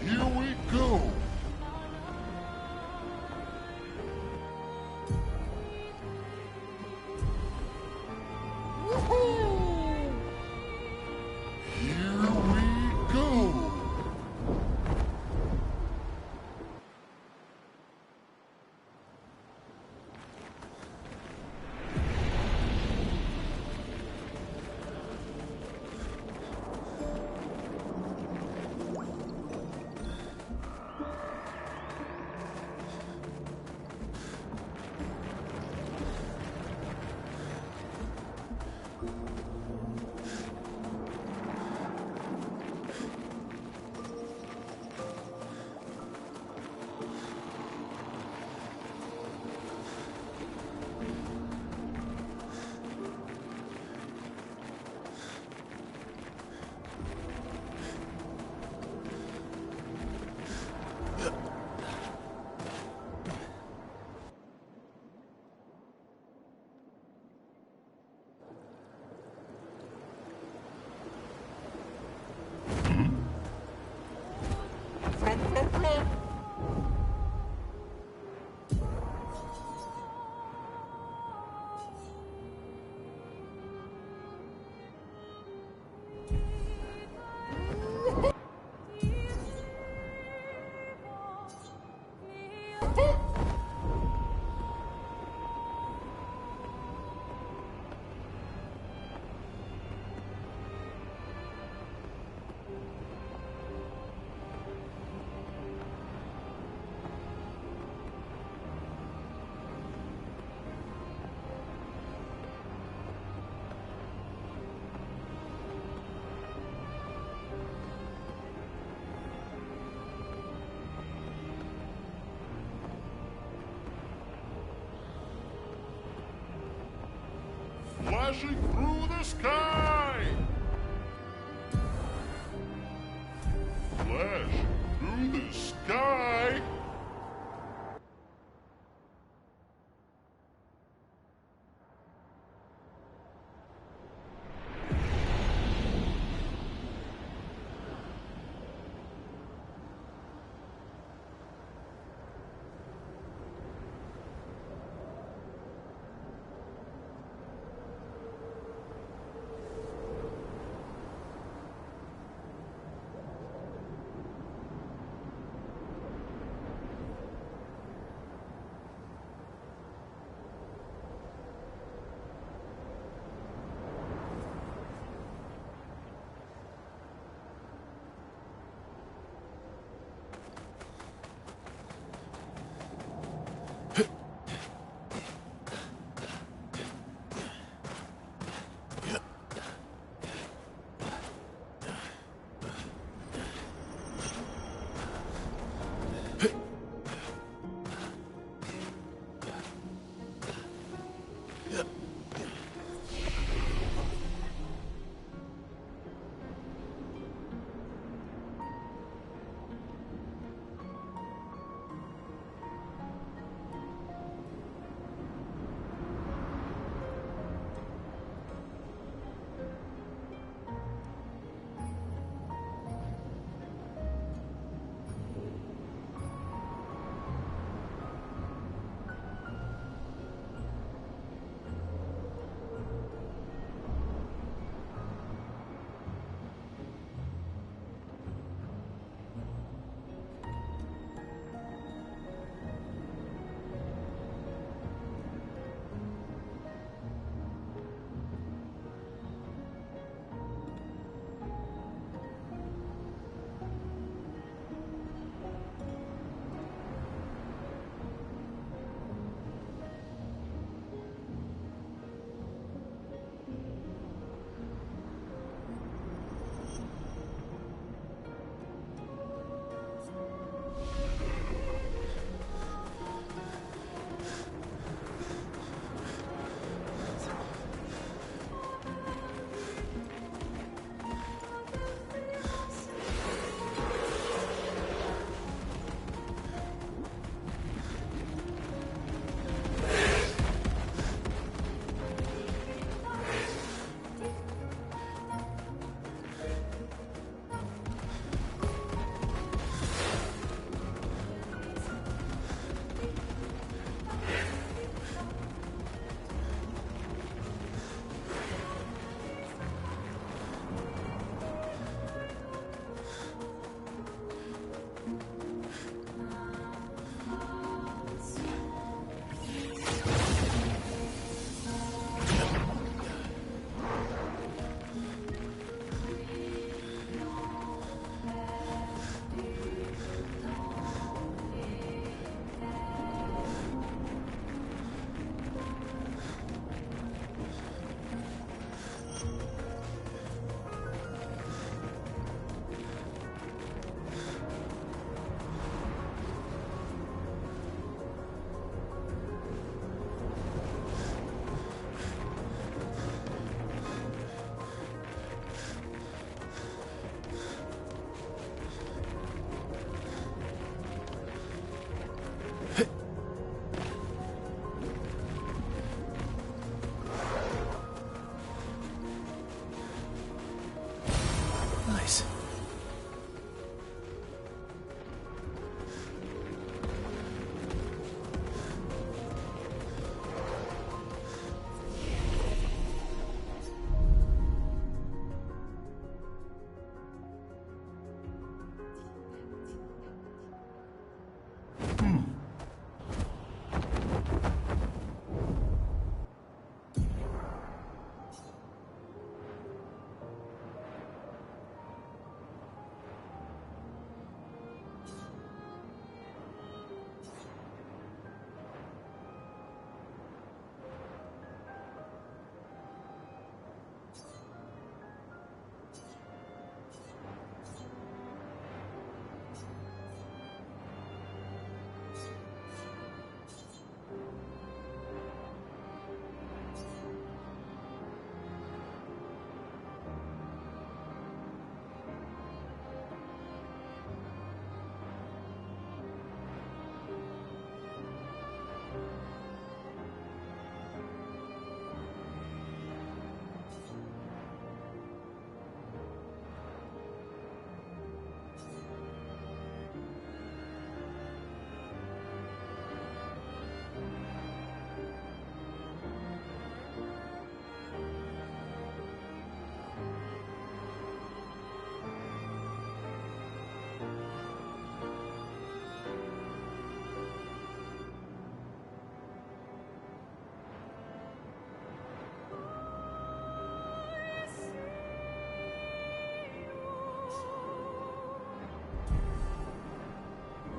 Here we go! Woohoo! Here we go! Flashing through the sky! Flashing through the sky!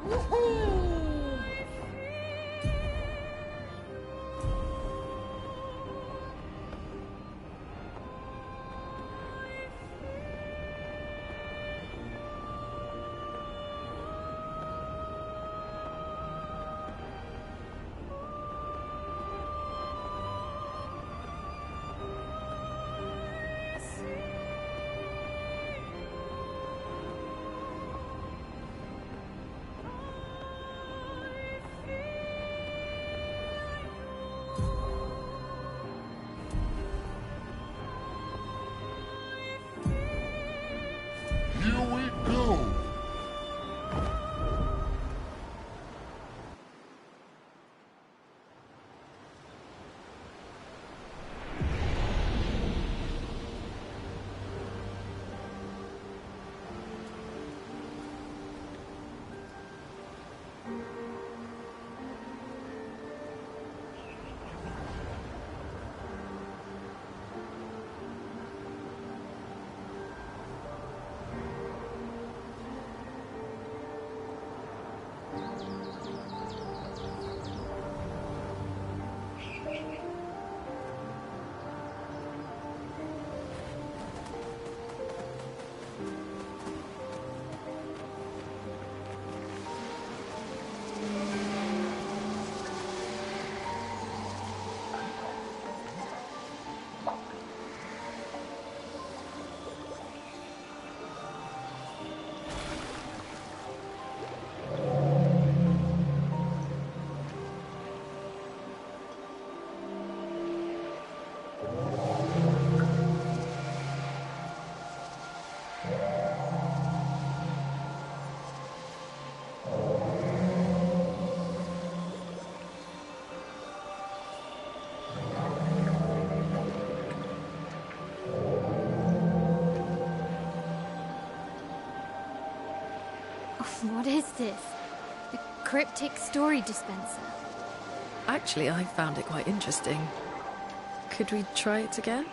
Here we go! What is this? A cryptic story dispenser? Actually, I found it quite interesting. Could we try it again?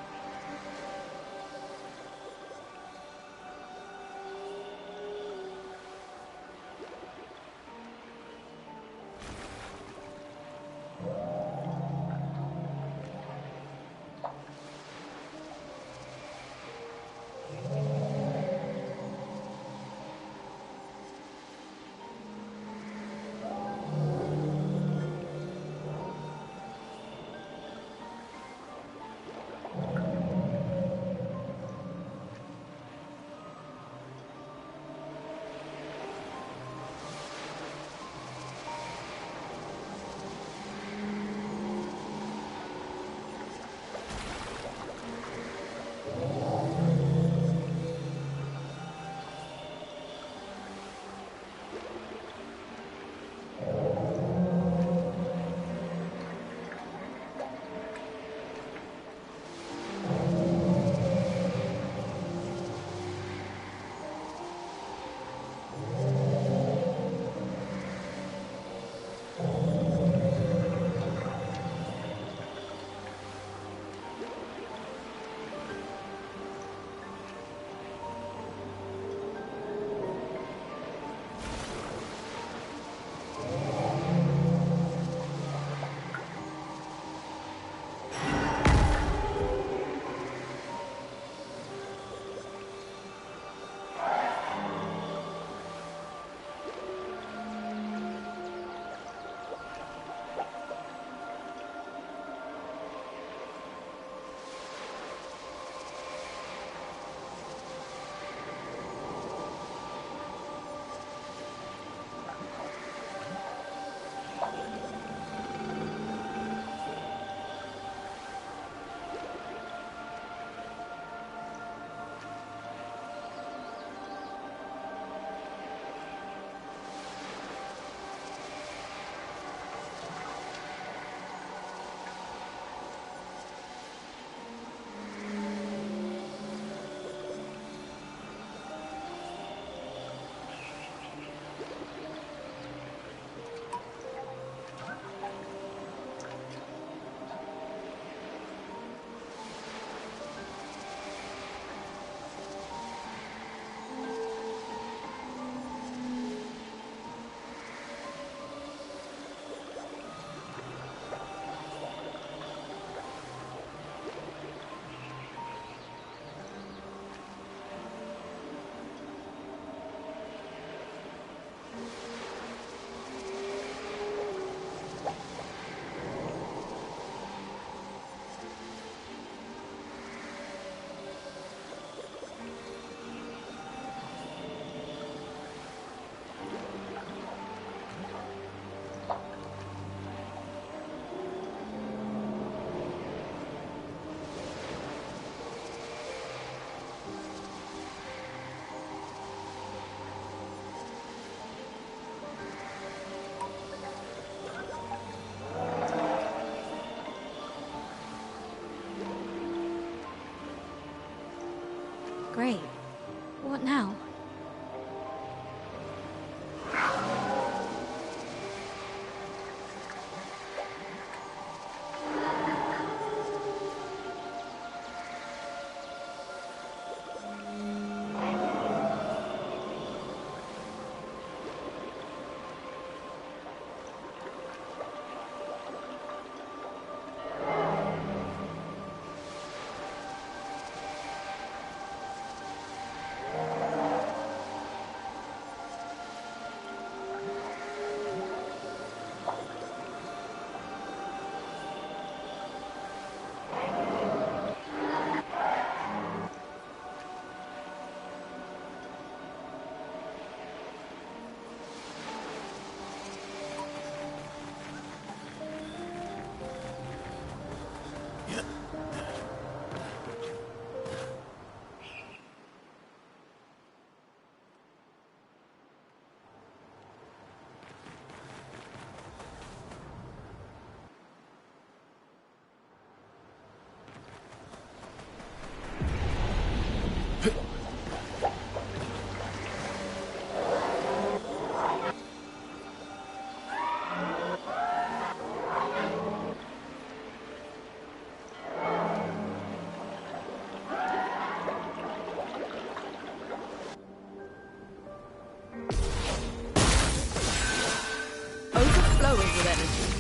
of energy.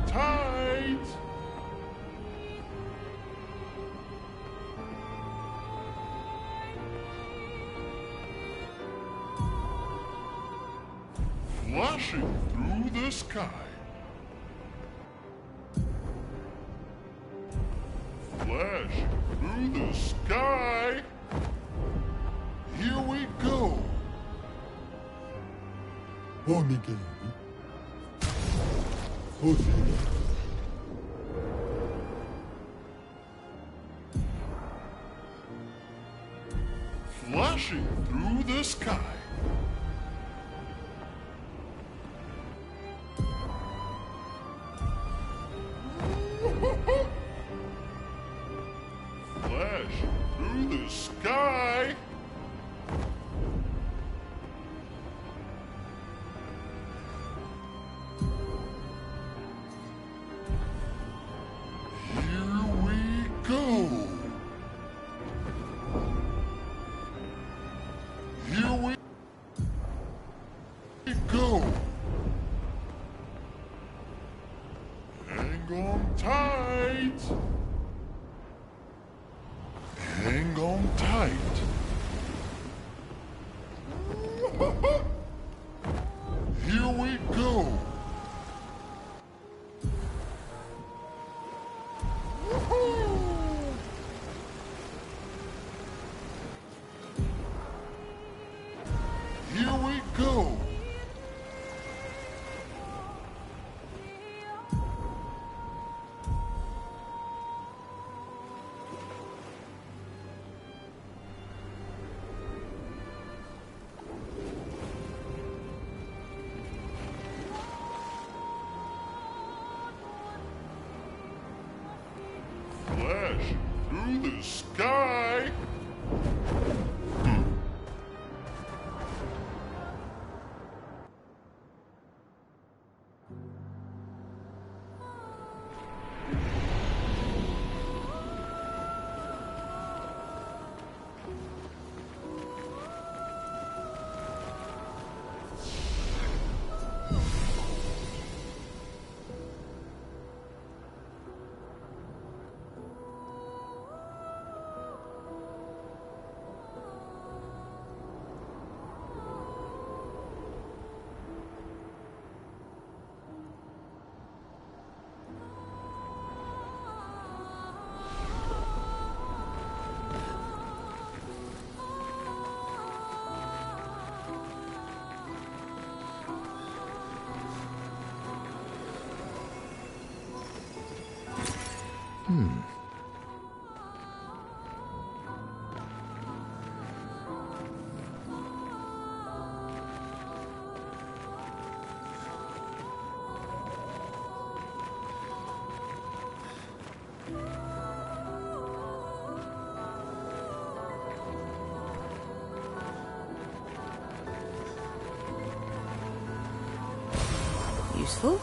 Tight! Flashing through the sky. Flashing through the sky. Here we go. Onigiri. Flashing through the sky. Flashing through the sky. Hang on tight. Here we go. Here we go. Flash through the sky. Useful.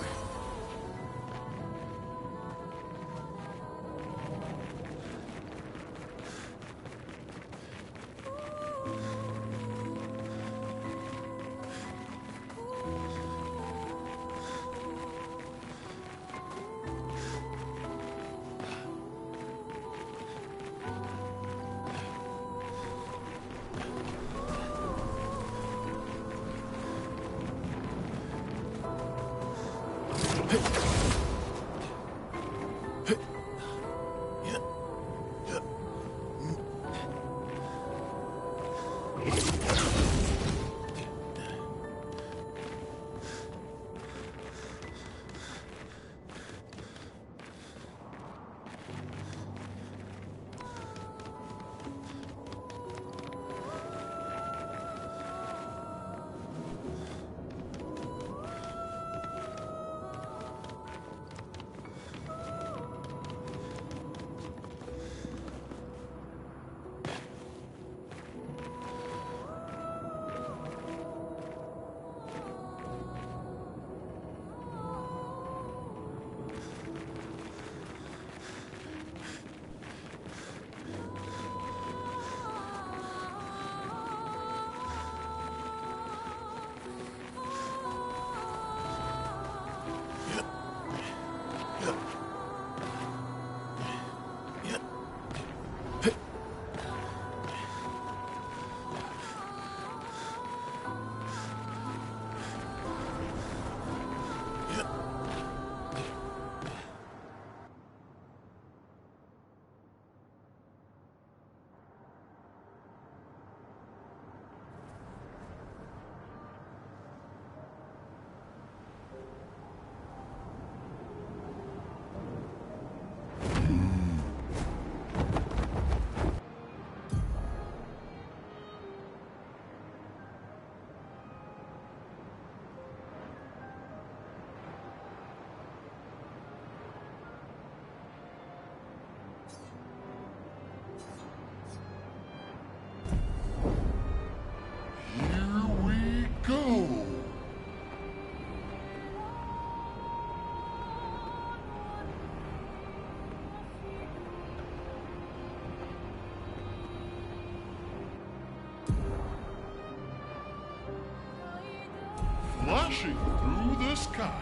Flashing through the sky.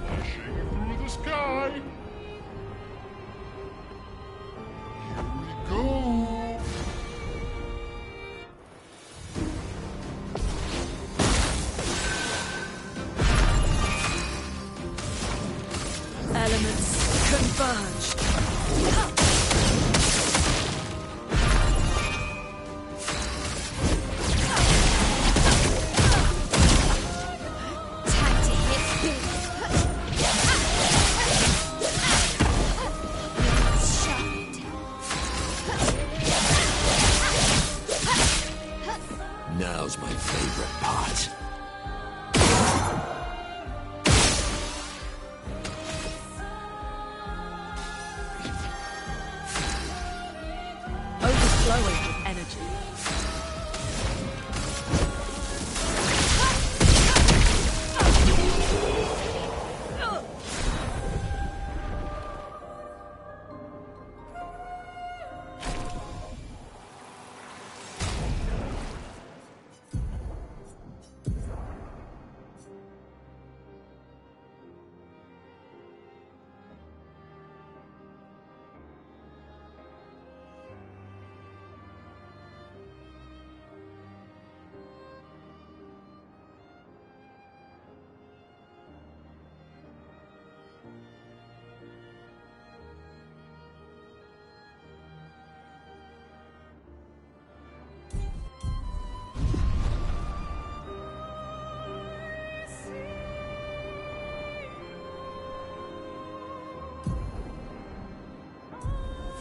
Flashing through the sky. Here we go. apart. Overflowing with energy.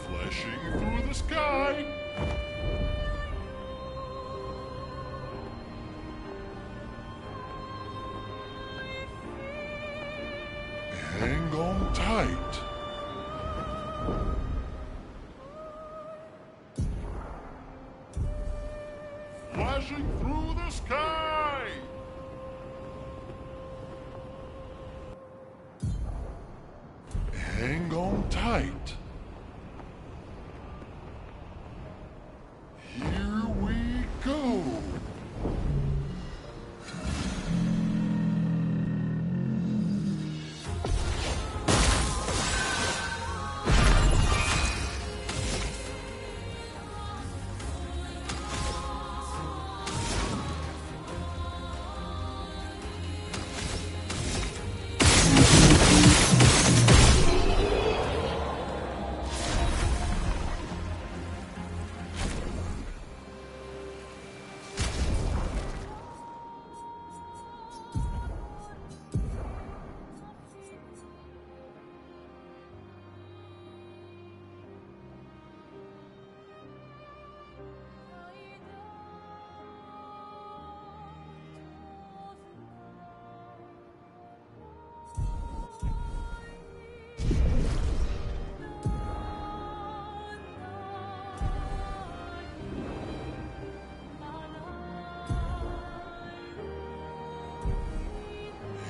Flashing through the sky. Hang on tight. Flashing through the sky. Hang on tight. Here we go.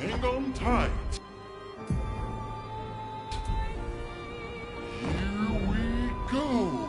Hang on tight. Here we go.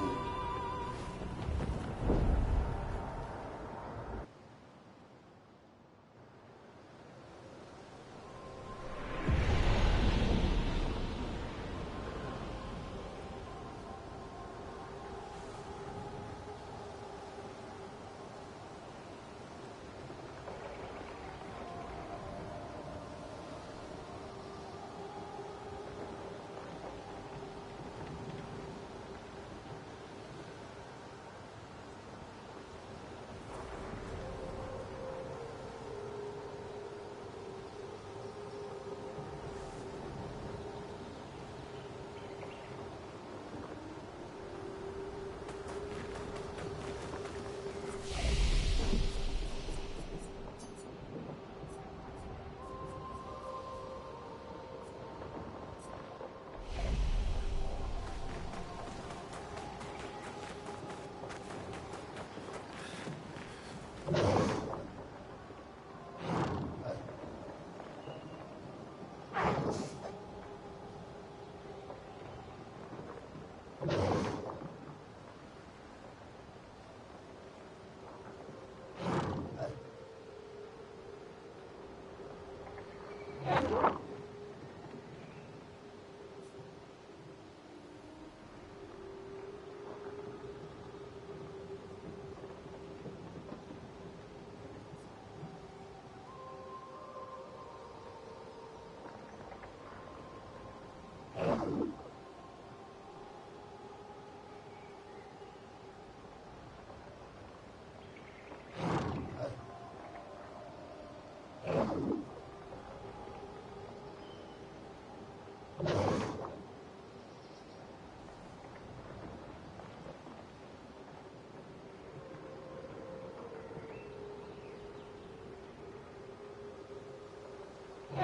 So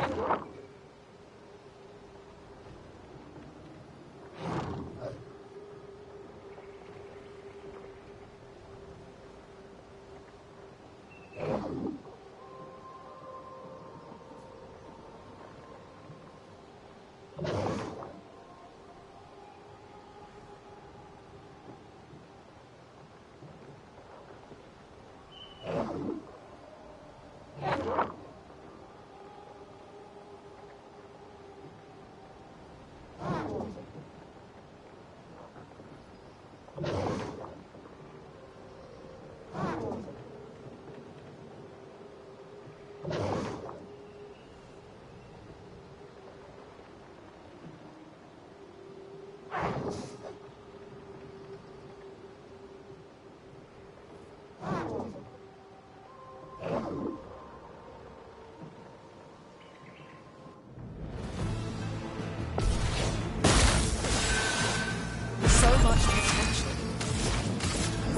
much potential.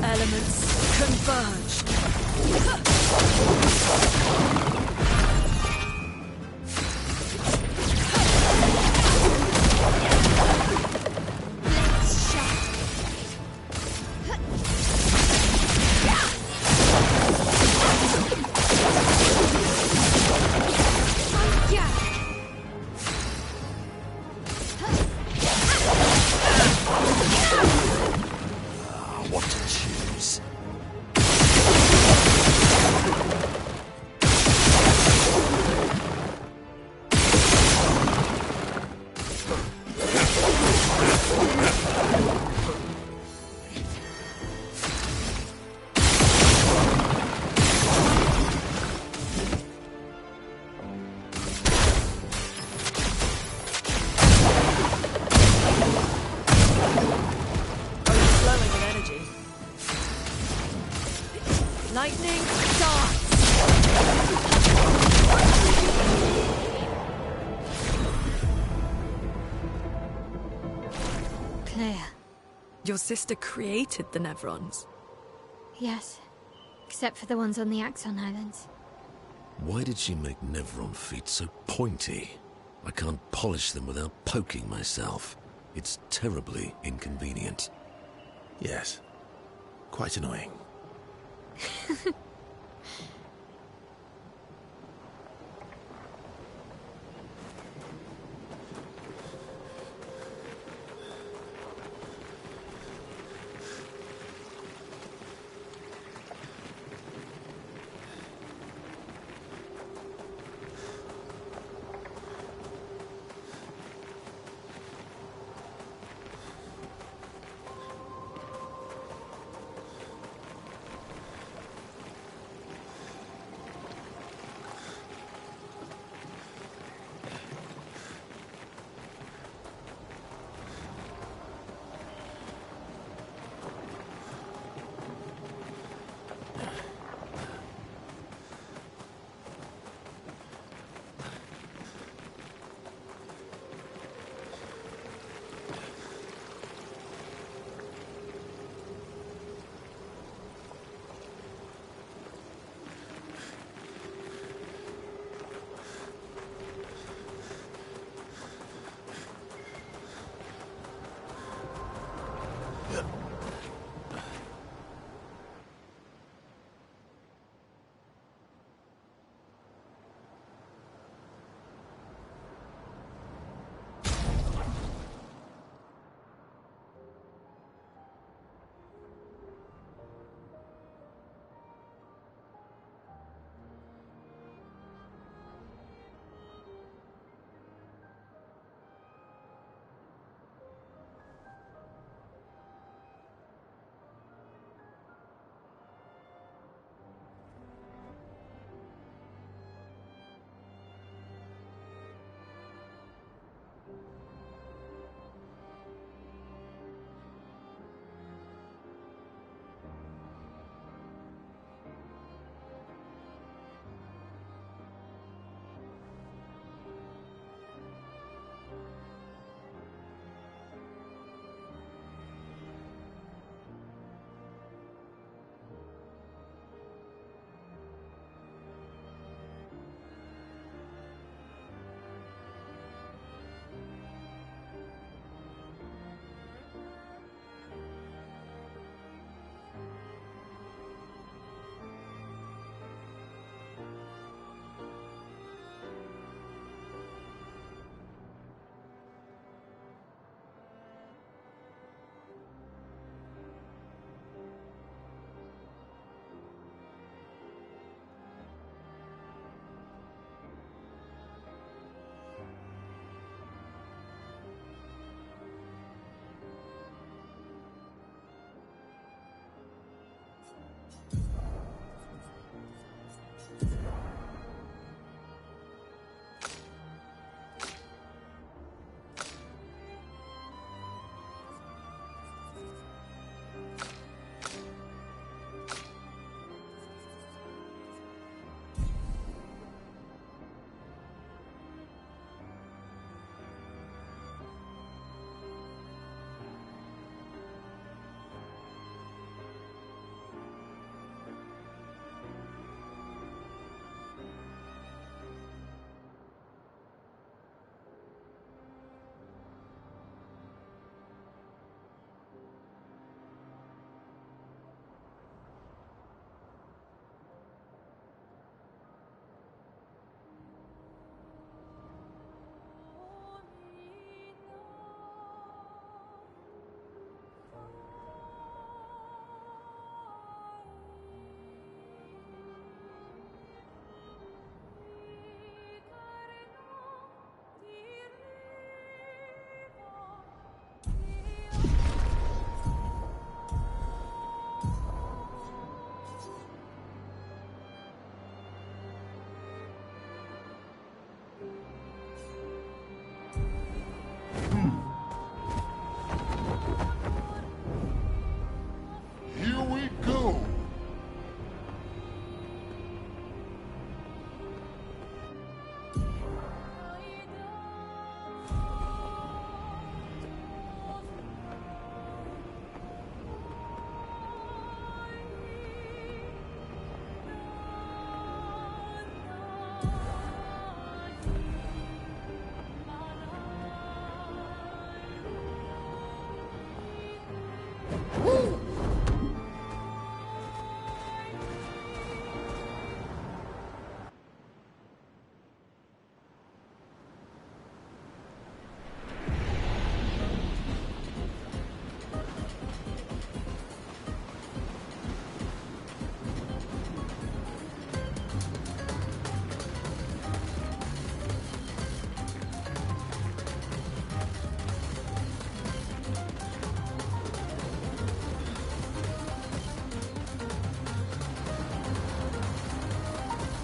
Elements converged. What to choose? Overflowing with energy. Lightning darts! Claire. Your sister created the Nevrons. Yes. Except for the ones on the Axon Islands. Why did she make Nevron feet so pointy? I can't polish them without poking myself. It's terribly inconvenient. Yes. Quite annoying.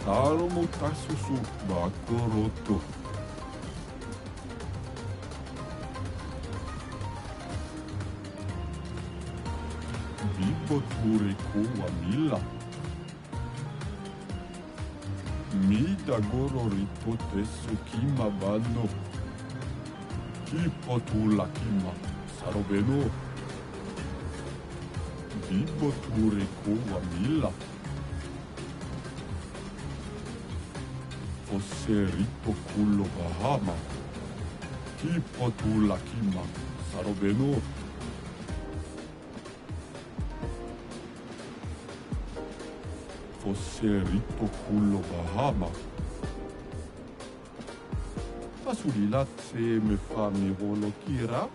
Salmo tasusu bakoroto. Bibo ture ko amila. Mida goro rito tesu kima bano. Kipo tula kima sarobeno. Bibo ture ko amila. Fosse rito kullo bahama. Kipo tula kima sarobeno. Fosse rito kullo bahama. Pasulilat se me fa mi rolo kira.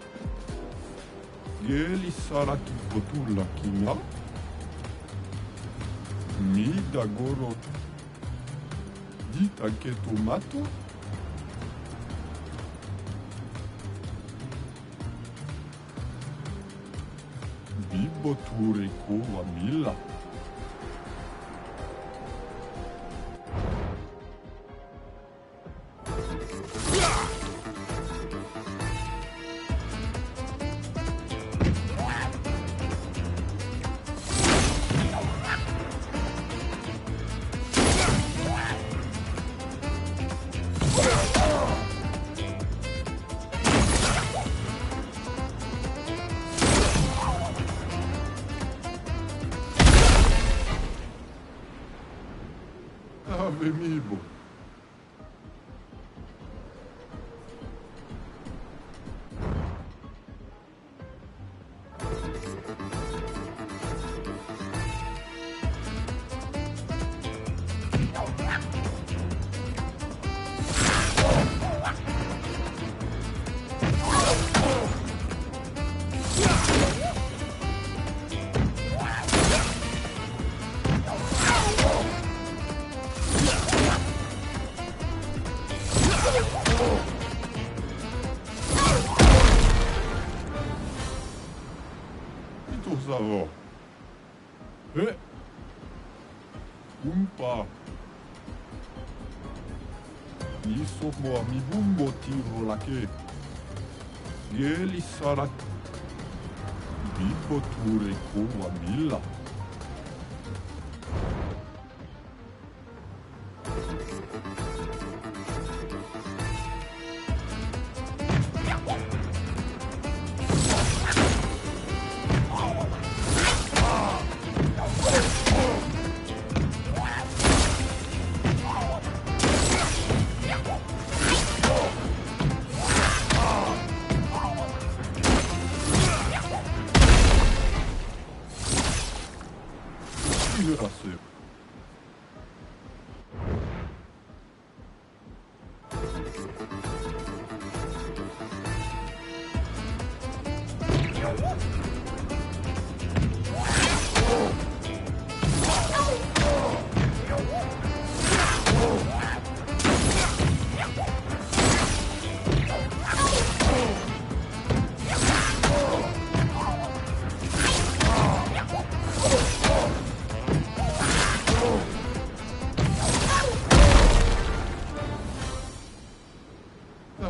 Geli sara kipo tula kima. Mi da goro. Dita che tomato. Bibo ture ko amila. Ave mibo. Savò. Un pa. Mi somo mi bumbo tiro la che. Geli sarat. Bibo ture ko amila.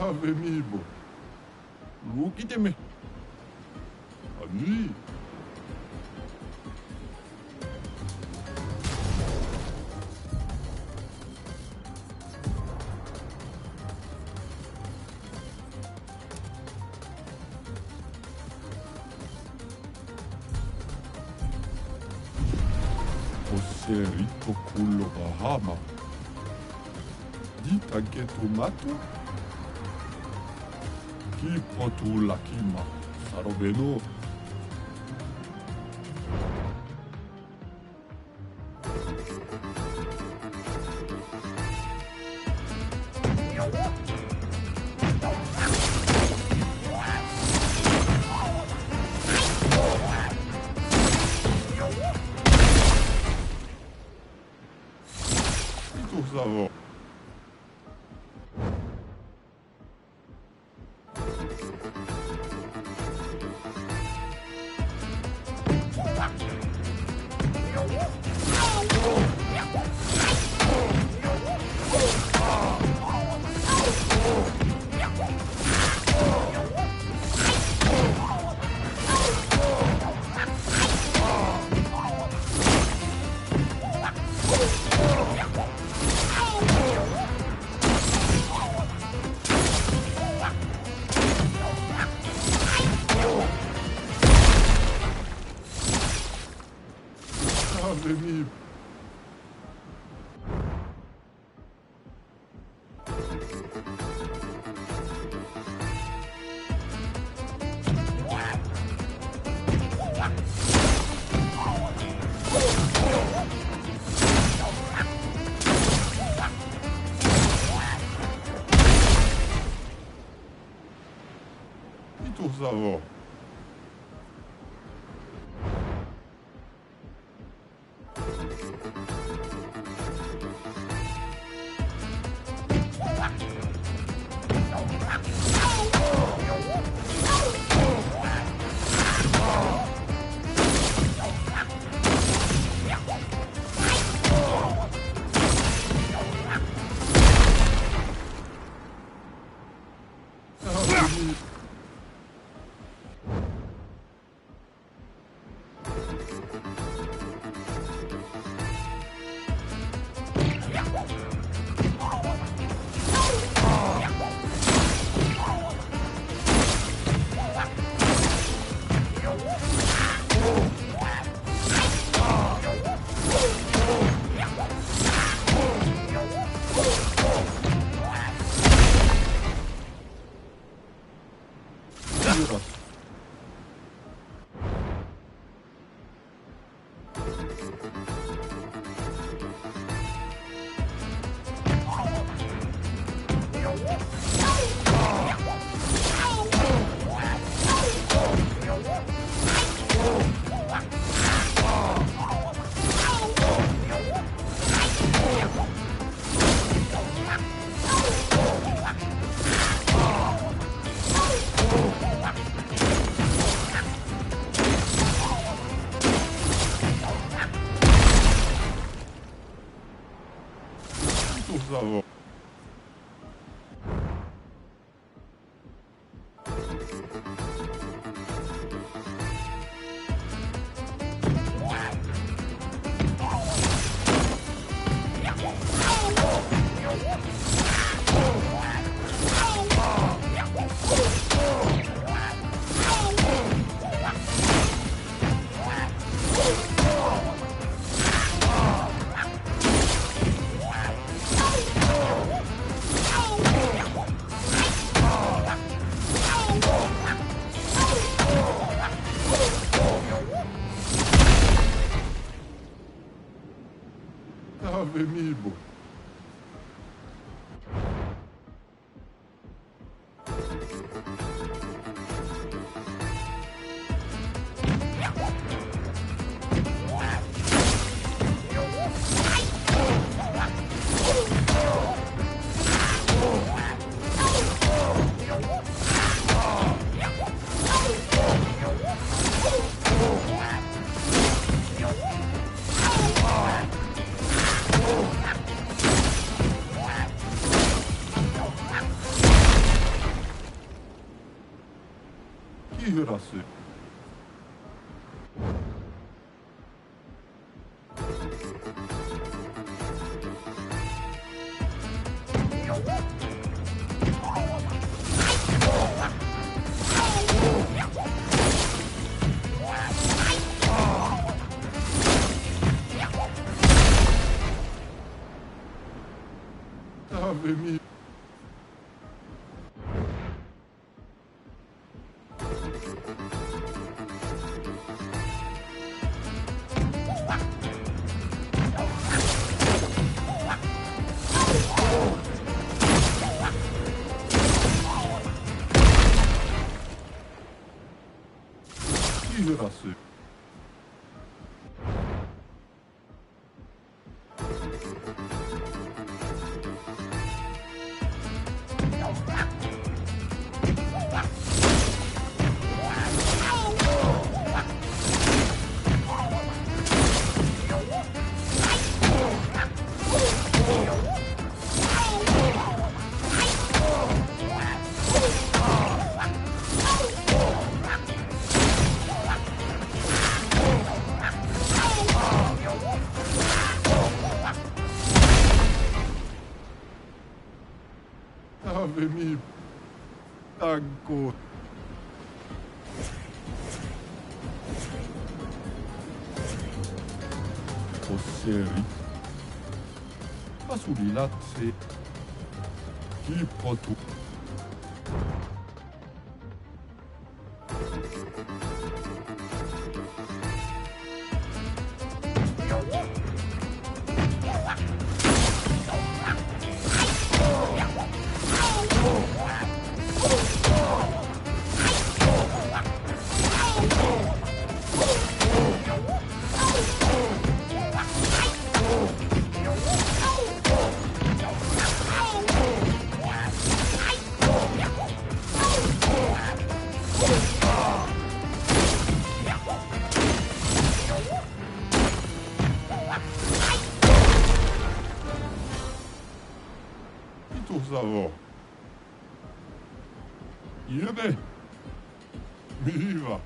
Ave mibo. Look at me. Ani. Fosse rito cullo bahama. Dita che tomato. Kipo tula kima sarobeno. Ito savò. Savo. Savo. Ave Mibo. Kirası. Ave Mibo. Kirası. Ave Mibo. Tanko. Osseri. Masulilatse. Hipotu. Savo. Yene. Mi diva.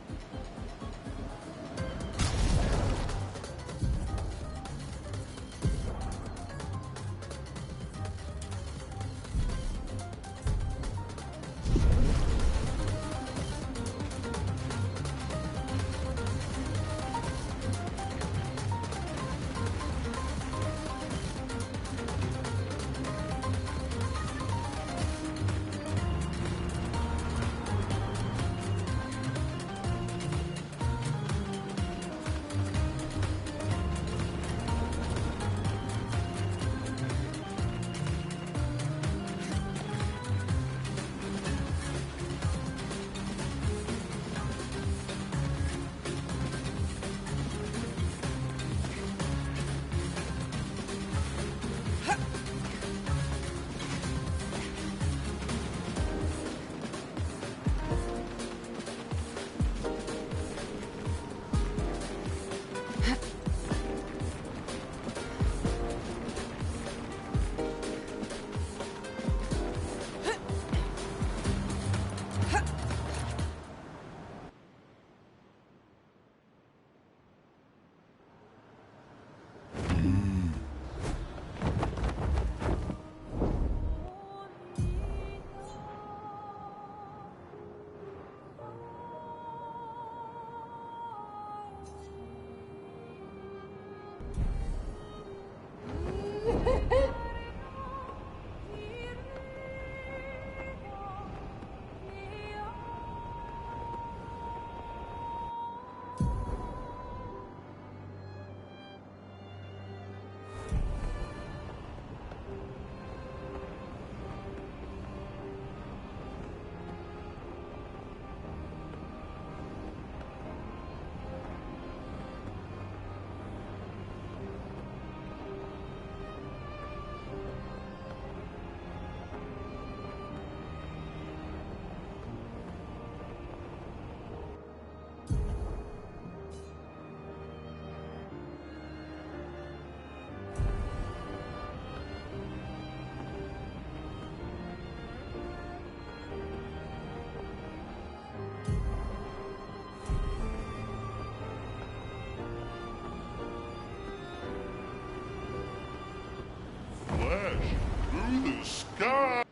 Flash through the sky.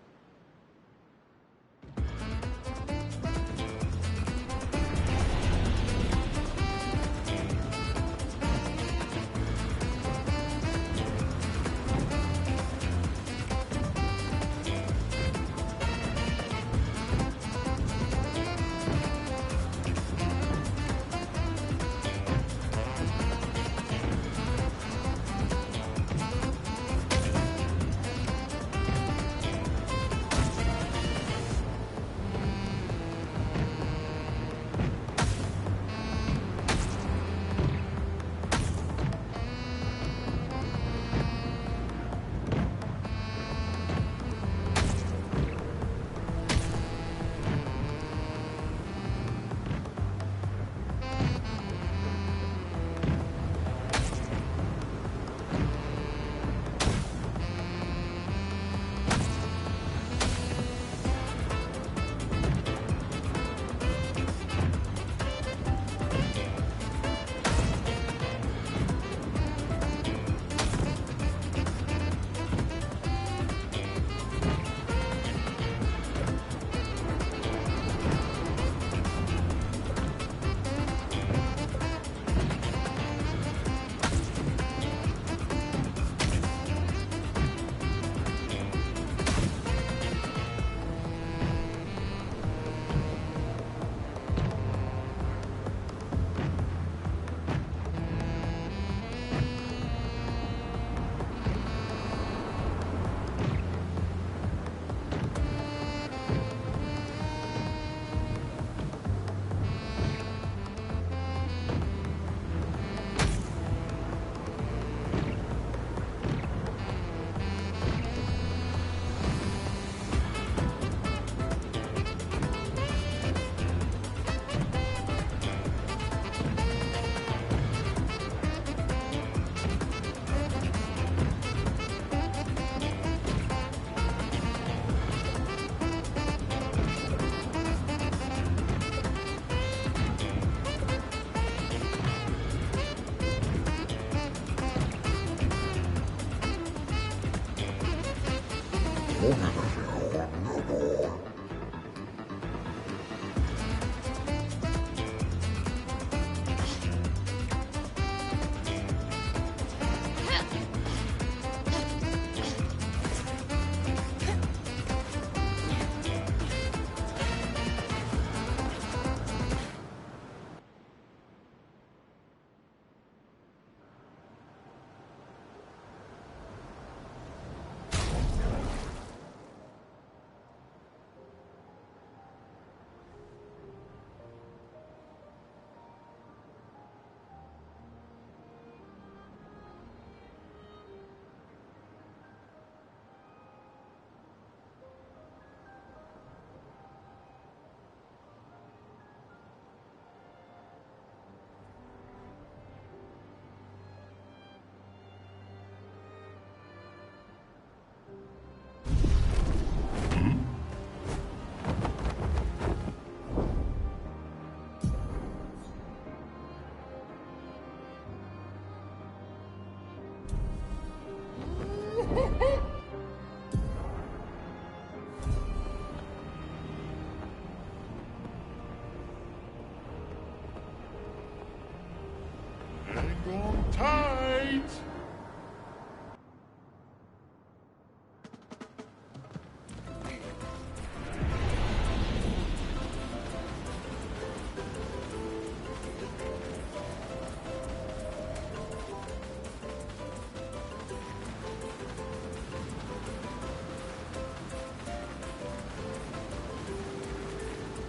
Hang on tight!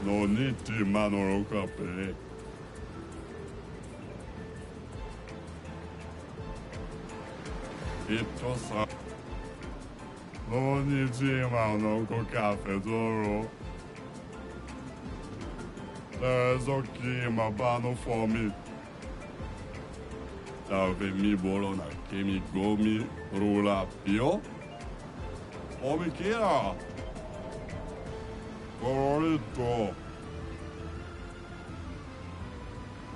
No need to manorokape. Sa non ci mano con caffè d'oro. There's occhi ma bano fome. Tave mi bolona che mi gomi rula pio. Ome che era? Colorito.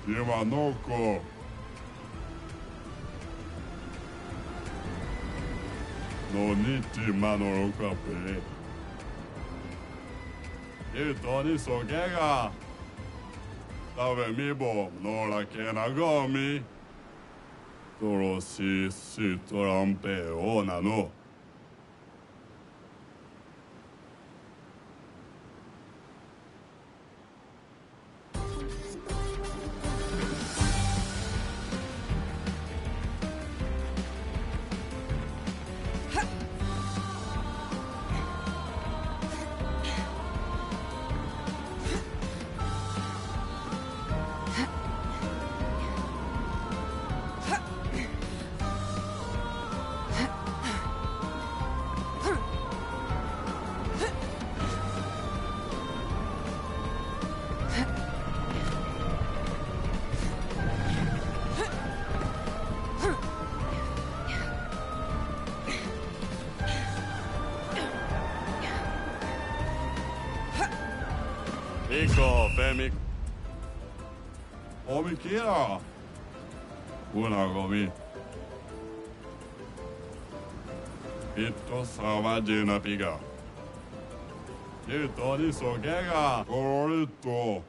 Chimanoko. No need to manorokape. You Tony Sogega. Tave mi bo no la che na gomi. Toro si torampe ona no. Iko, Femi. Omi Kira. Una gomi. Ito savage na piga. Ito ni sogega. Colorito.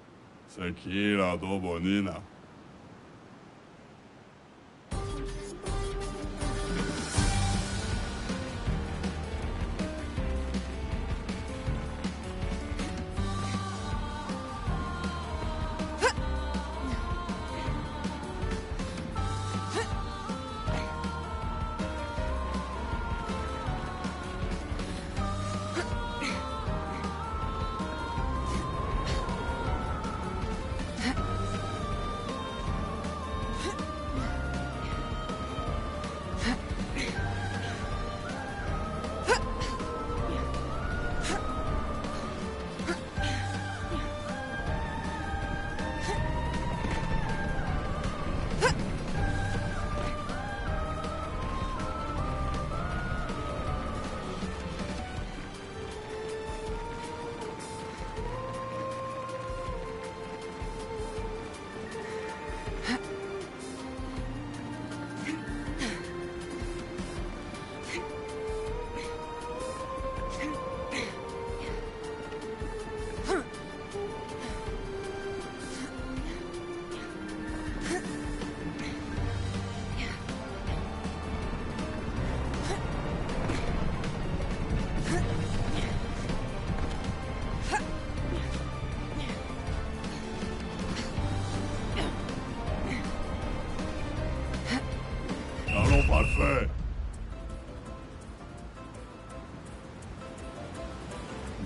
Sekira do bonina.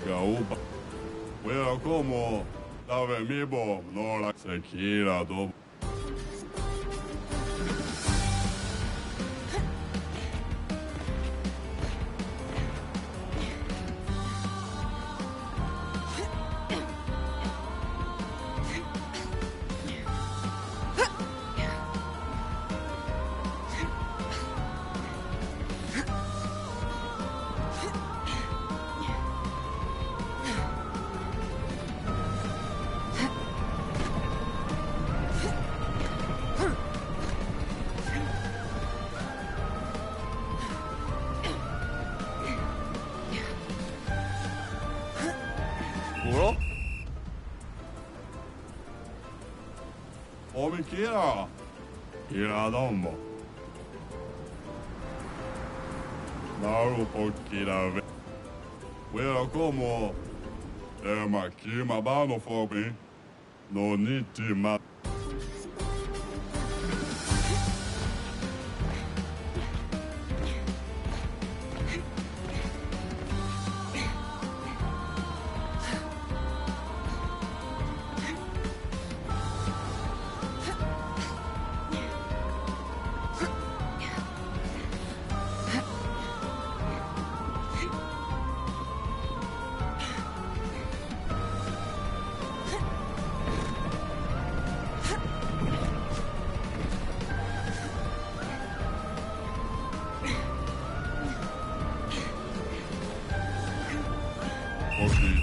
Gauba. Well, como dave mi bom, no la sekira do. Puro? Omi Kira. Kira dombo. Naru po Kira ve. Well, como ma kima bano for me. No need to ma.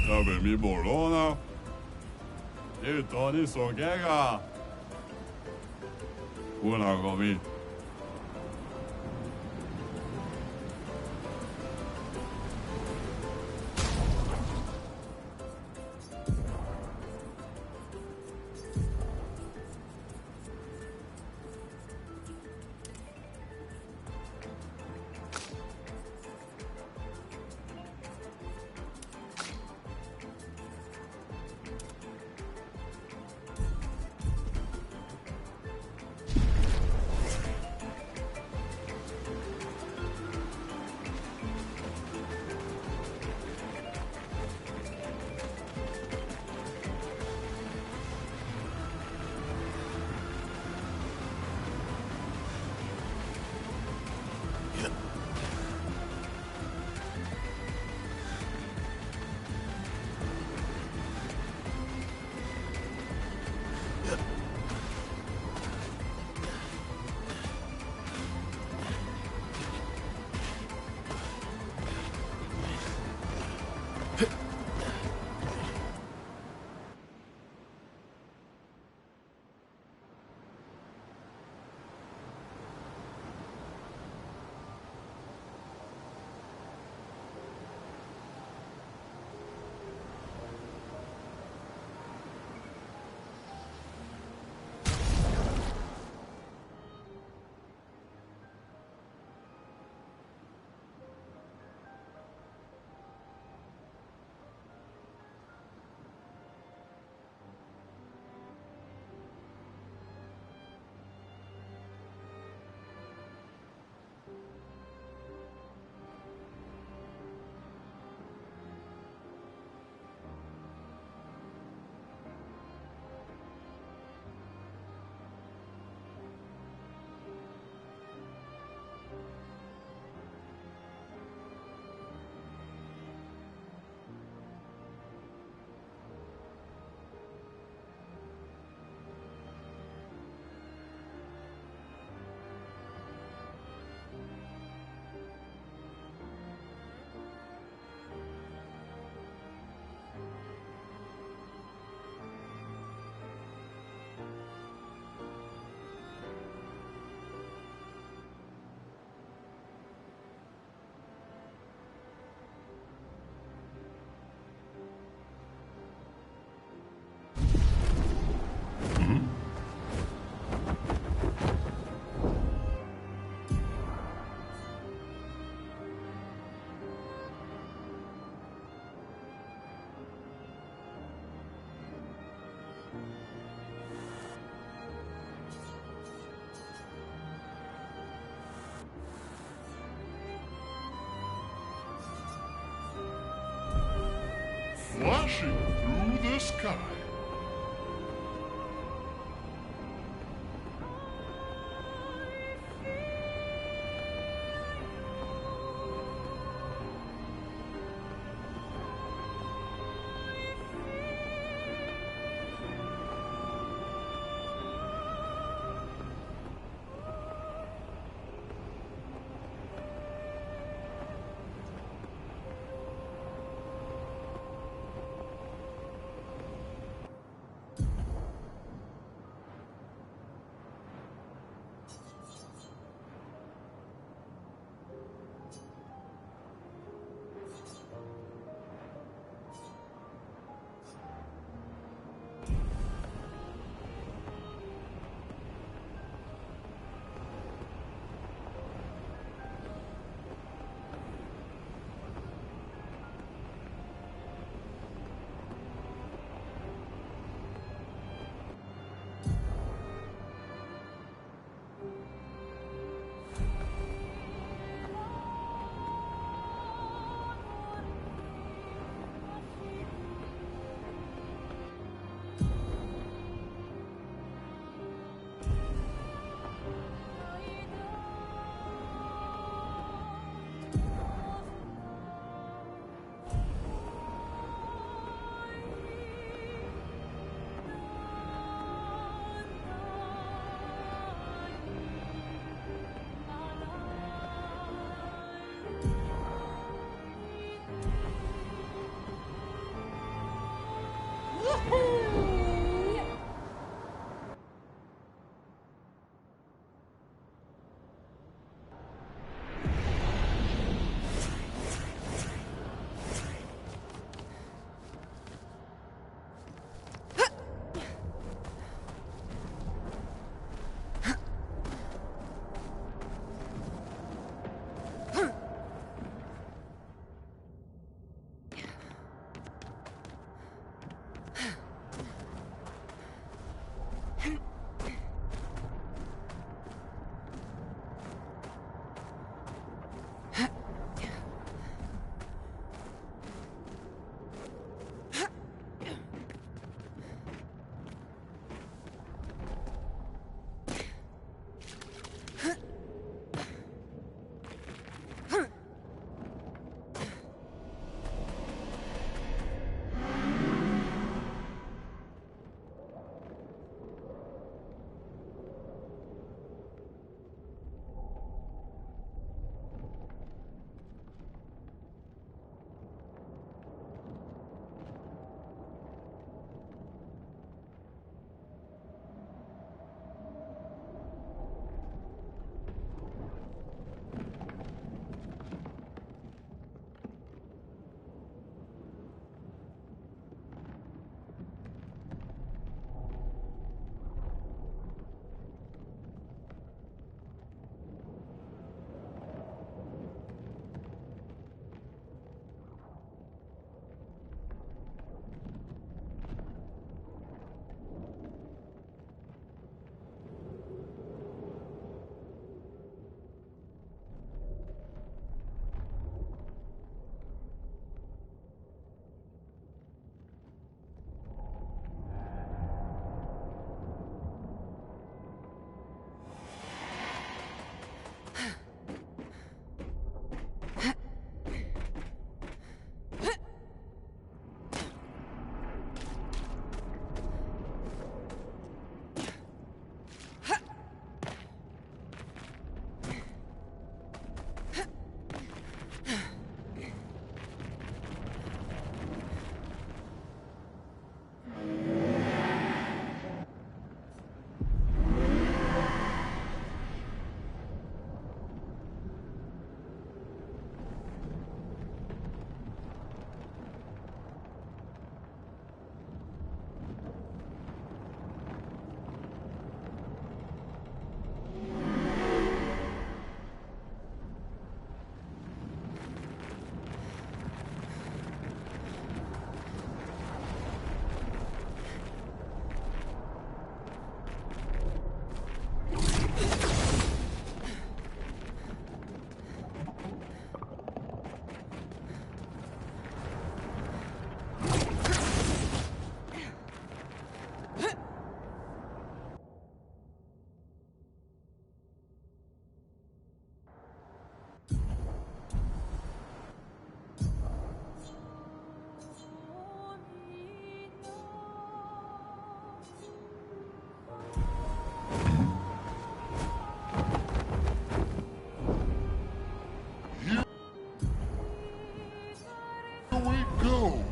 Dave mi bolona. E Tony Sogega. Una gomi. flashing through the sky. Here we go.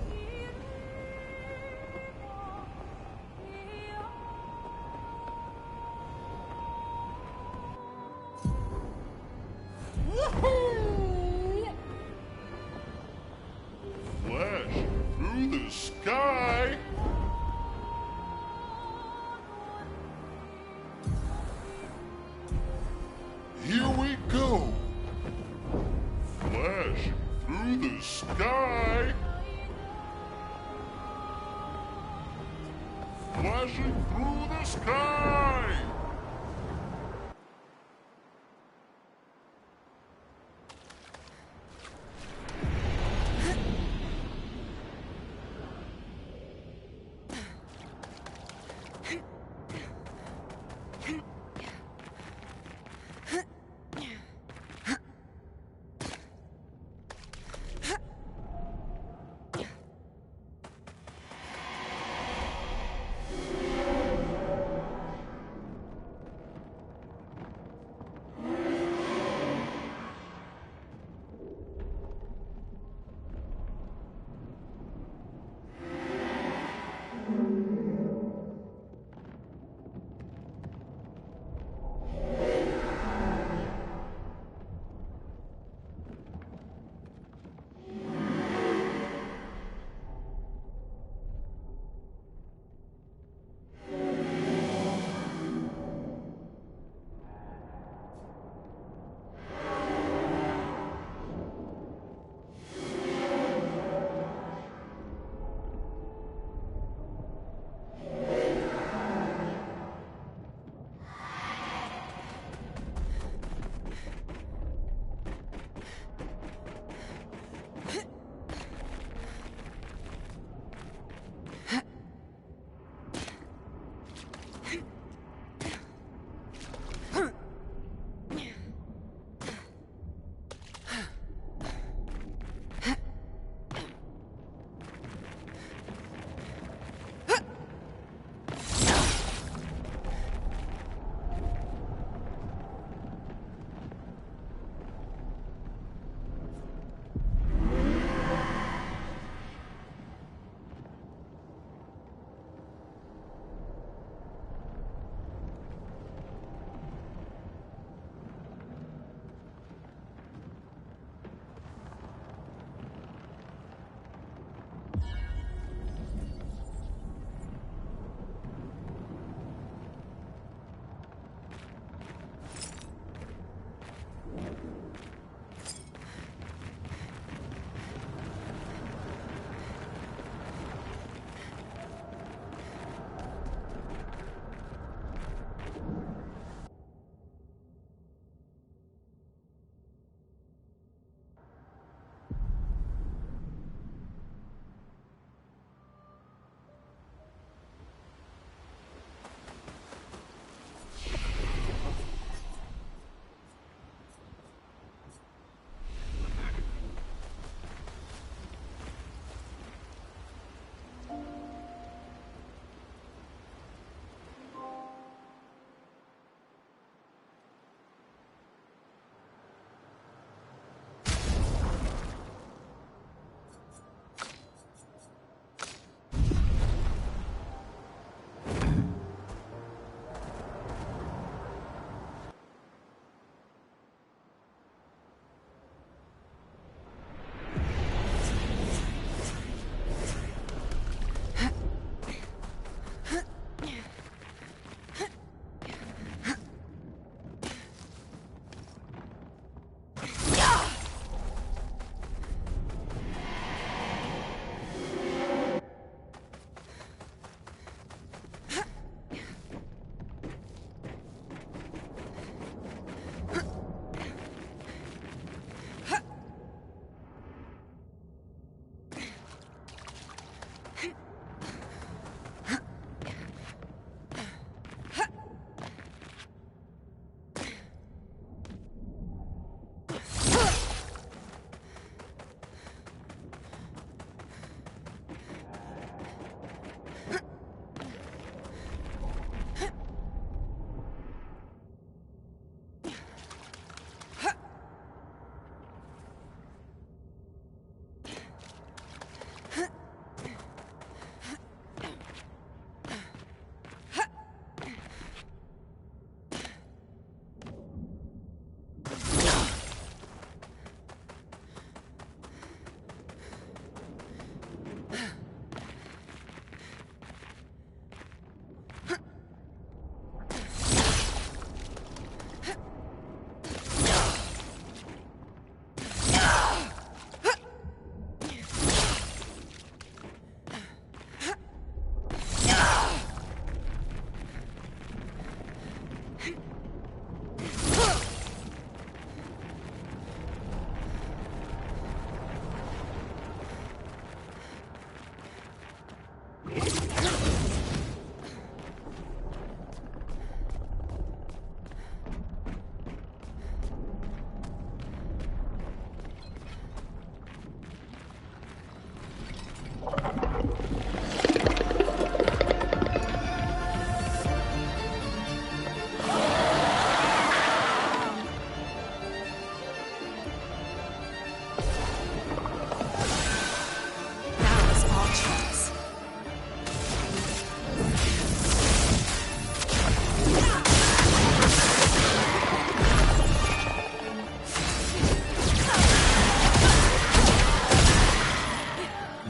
Flash through the sky. Here we go. Flash through the sky. Flashing through the sky.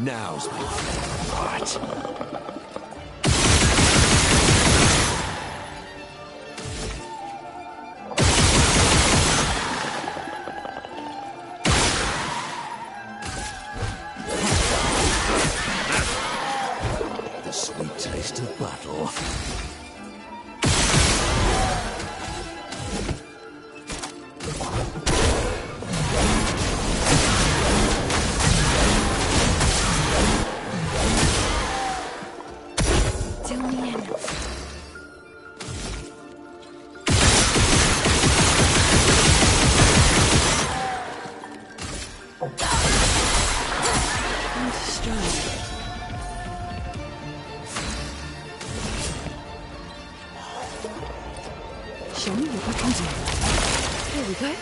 Now's my favorite part. The sweet taste of battle. Show me what you can do. Here we go.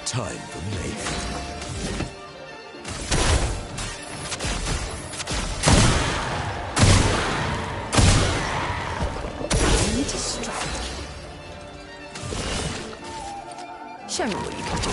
Time for me. I need to strike. Show me what you can do.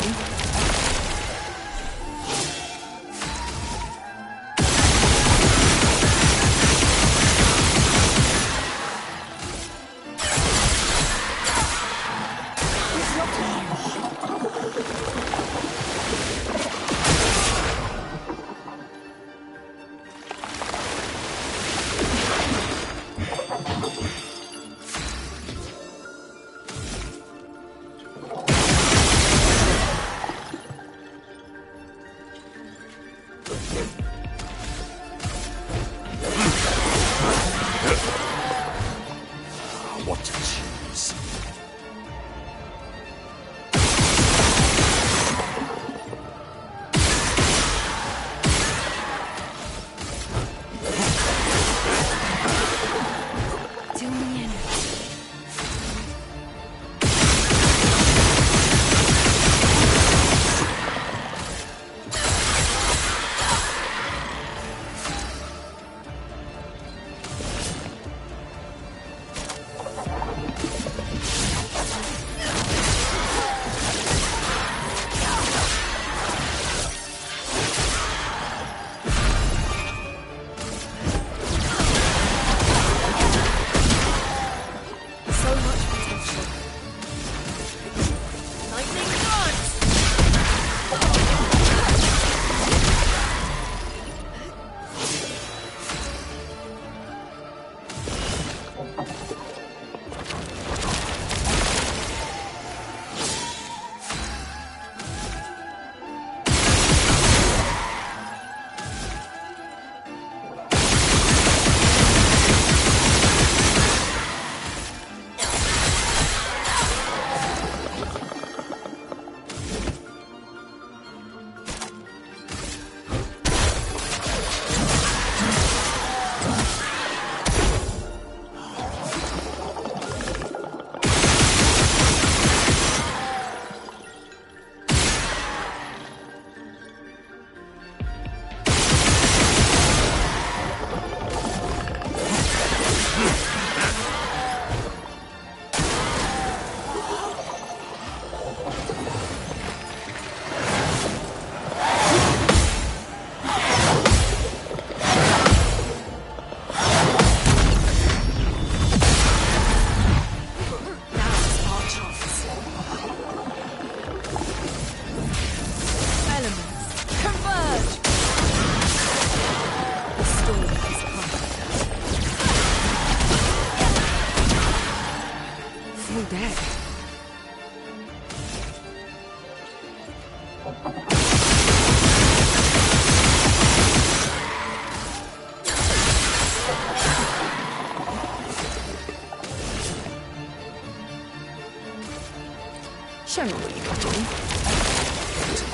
Show me what you can do.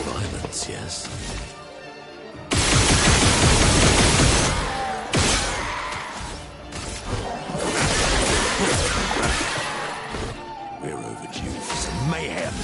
Violence, yes. We're overdue for some mayhem.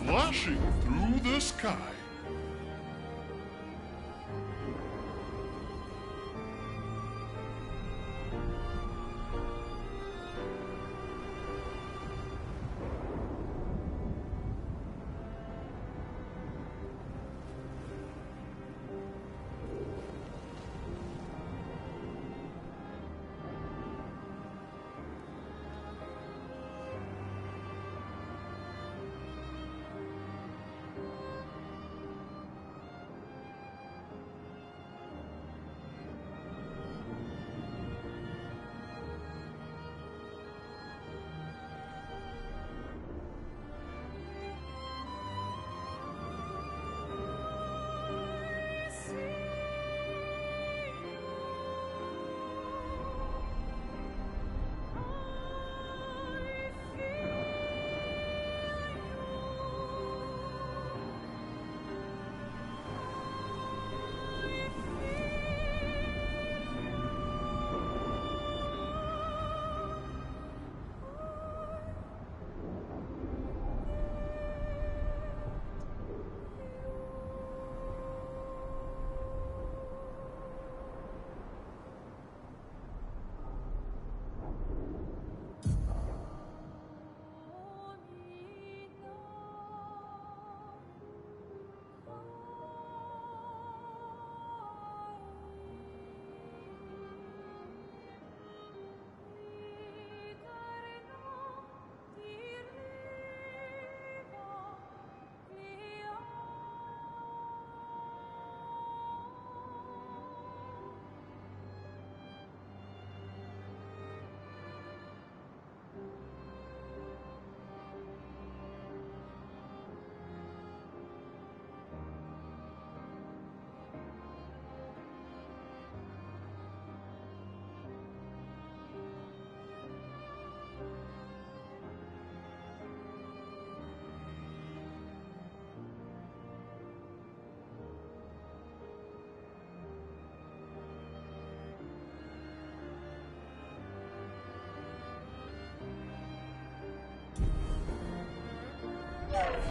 flashing through the sky.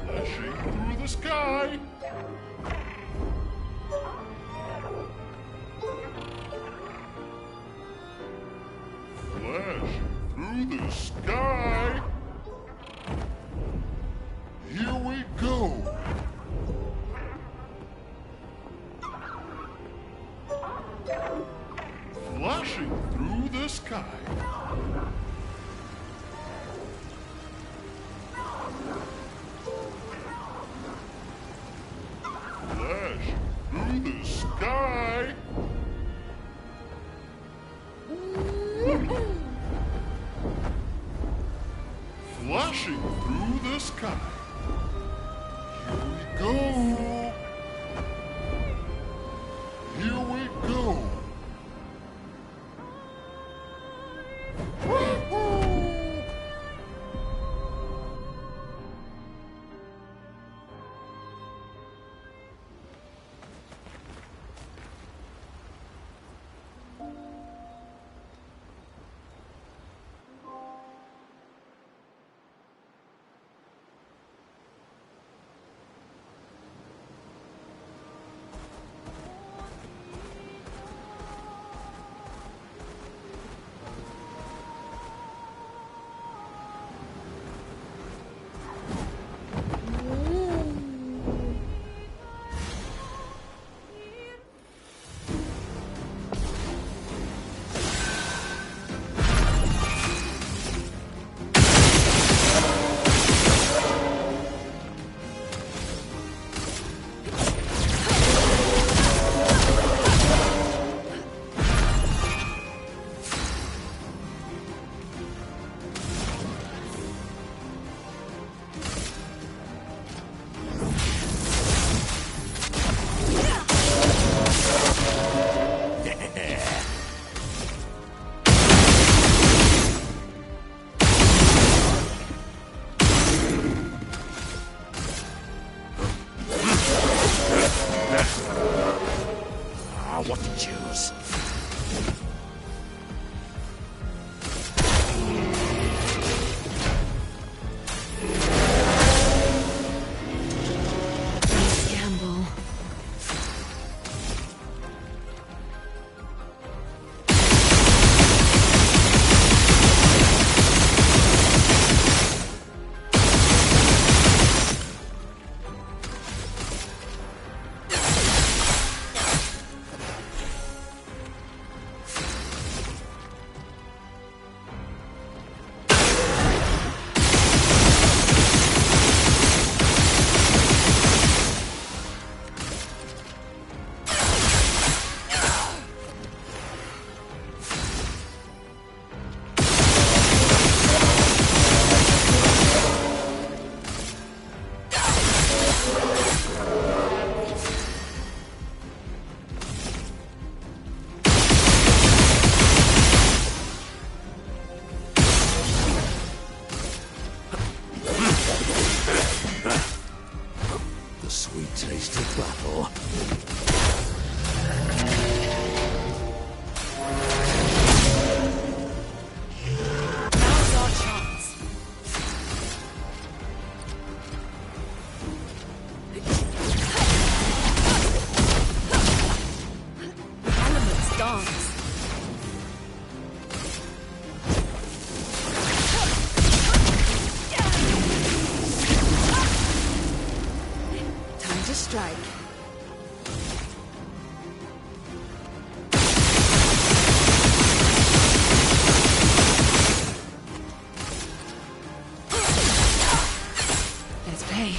Flashing through the sky. Flashing through the sky. Here we go. Flashing through the sky. Through the sky. Flashing through the sky. Here we go. Here we go. reduced to battle. Now's our chance. Elements dance. Time to strike. Let's play.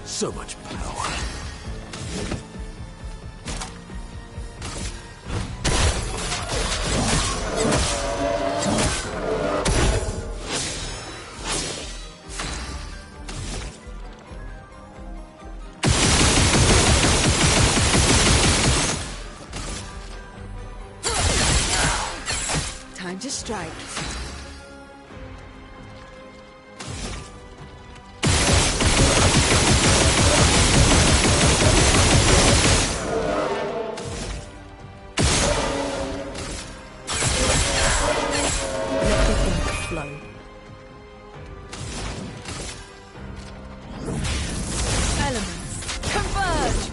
So much power. Time to strike. Let the ink flow. Elements converge.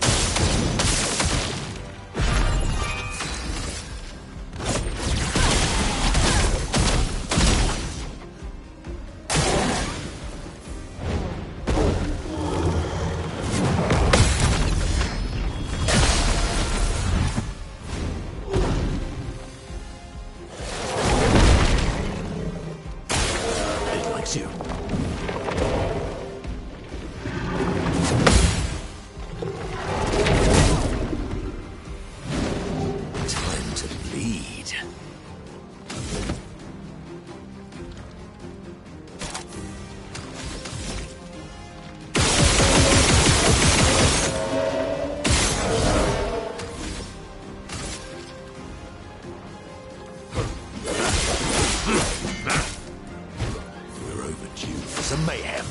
It likes you. Time to bleed. We're overdue for some mayhem.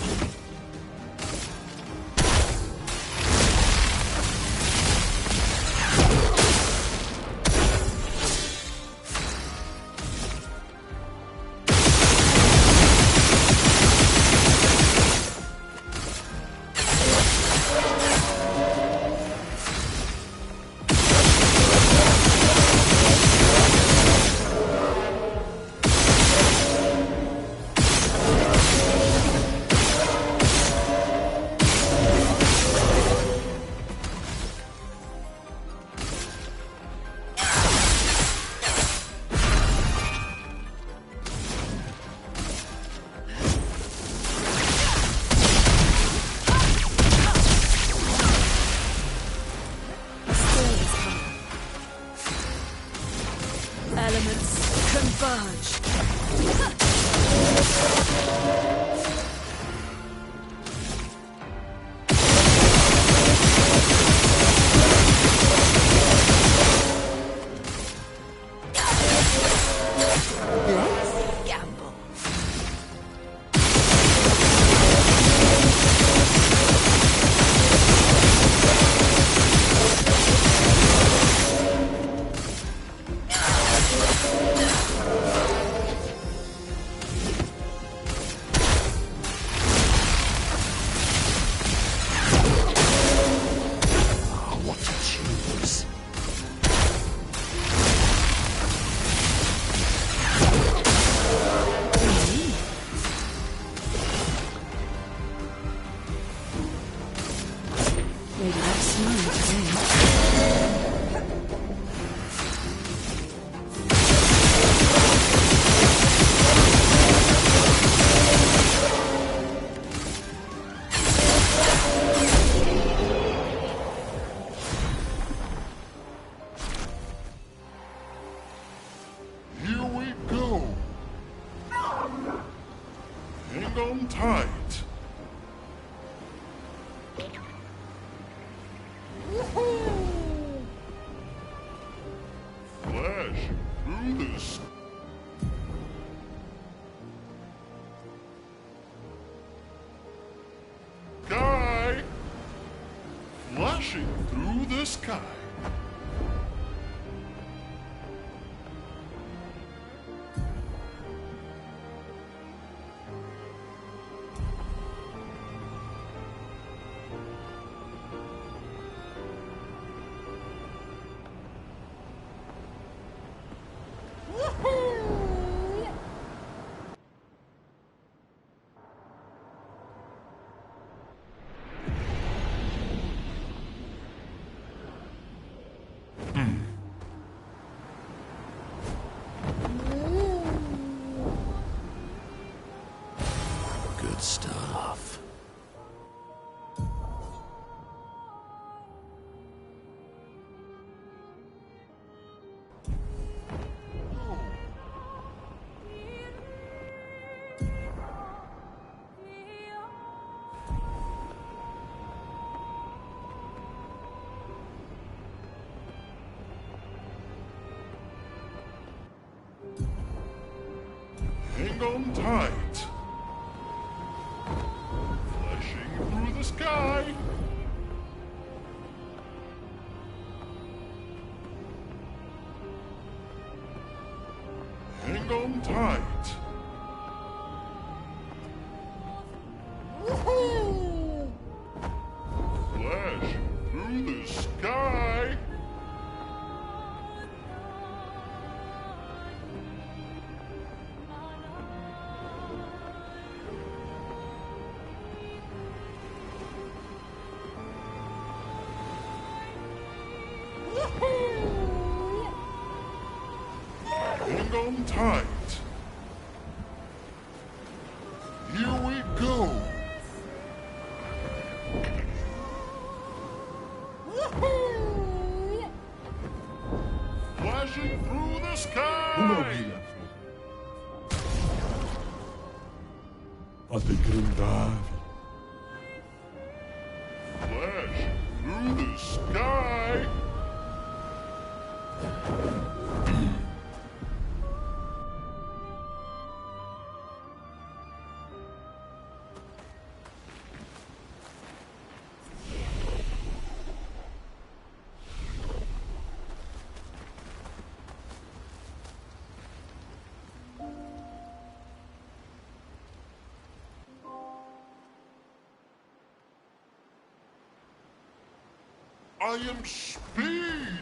Elements converge. Let's gamble. Hang on tight. Flash through the sky. Flashing through the sky. Good stuff. Hang on tight. Flashing through the sky. Hang on tight. Flash through the sky. Hang on tight. Here we go. Flashing through the sky. Wat begründet Flash through the sky. I am speed.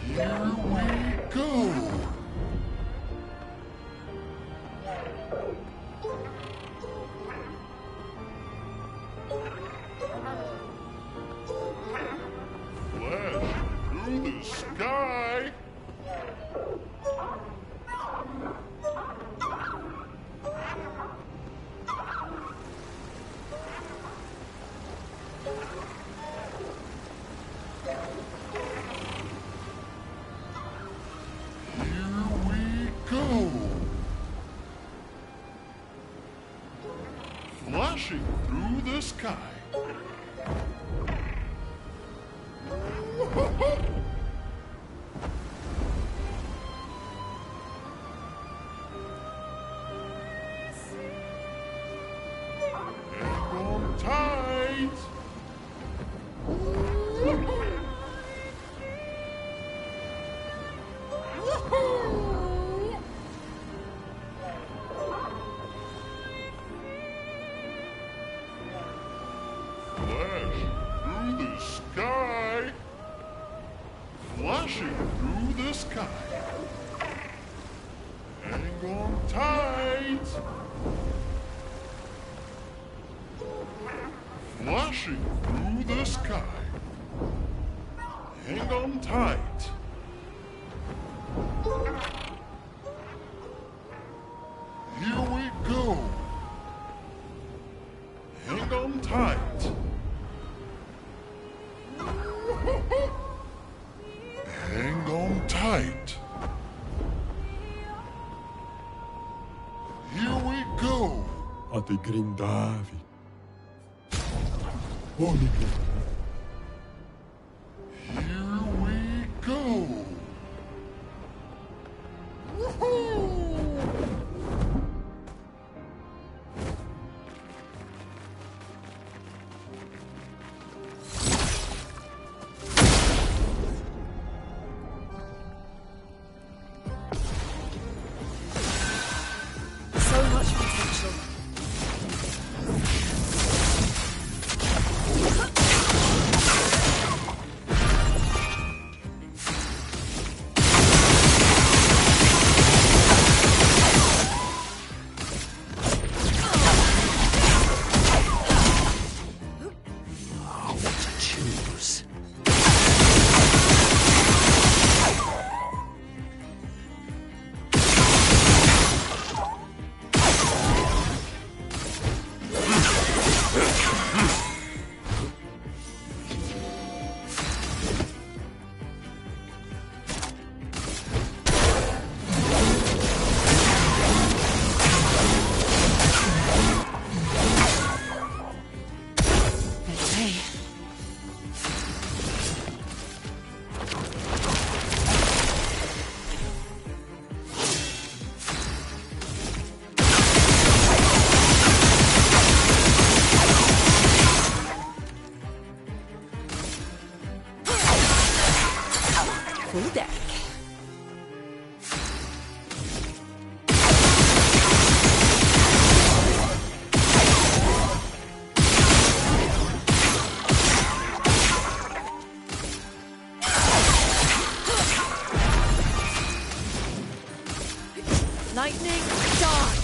Here we go! Flash through the sky! Go! Flashing through the sky. Hang on tight. Flash through the sky. Flashing through the sky. Hang on tight. Flashing through the sky. Hang on tight. Here we go. Hang on tight. Hang on tight. Here we go. A te grindavi. Onike. Here we go. So much potential. Full deck. Lightning dart.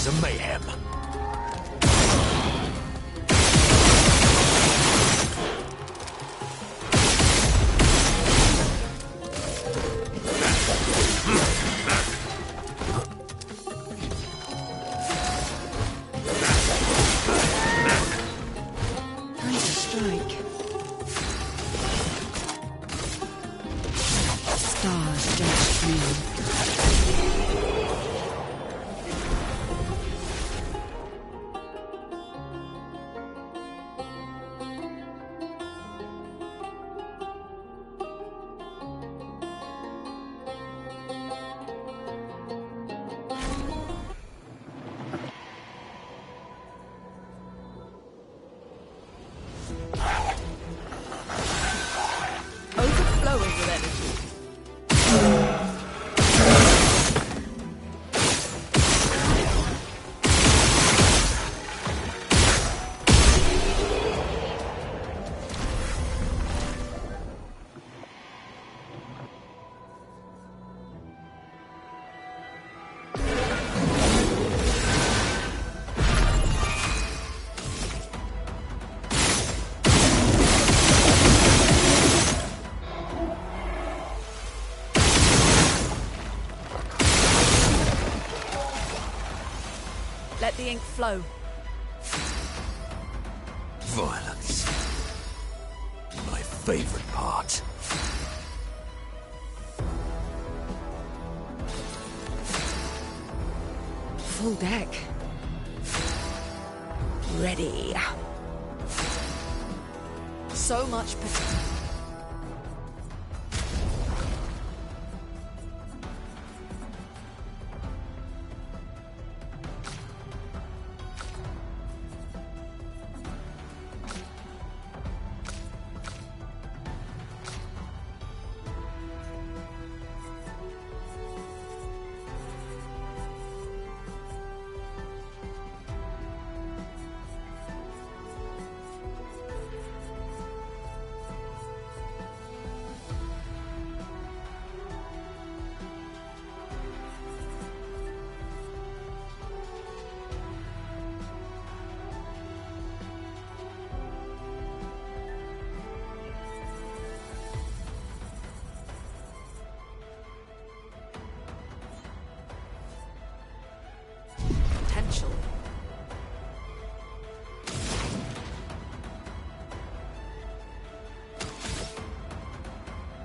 of mayhem. Time to strike. Stars don't breathe. Overflowing with energy. Let the ink flow. Violence. My favorite part. Full deck. Ready. So much potential.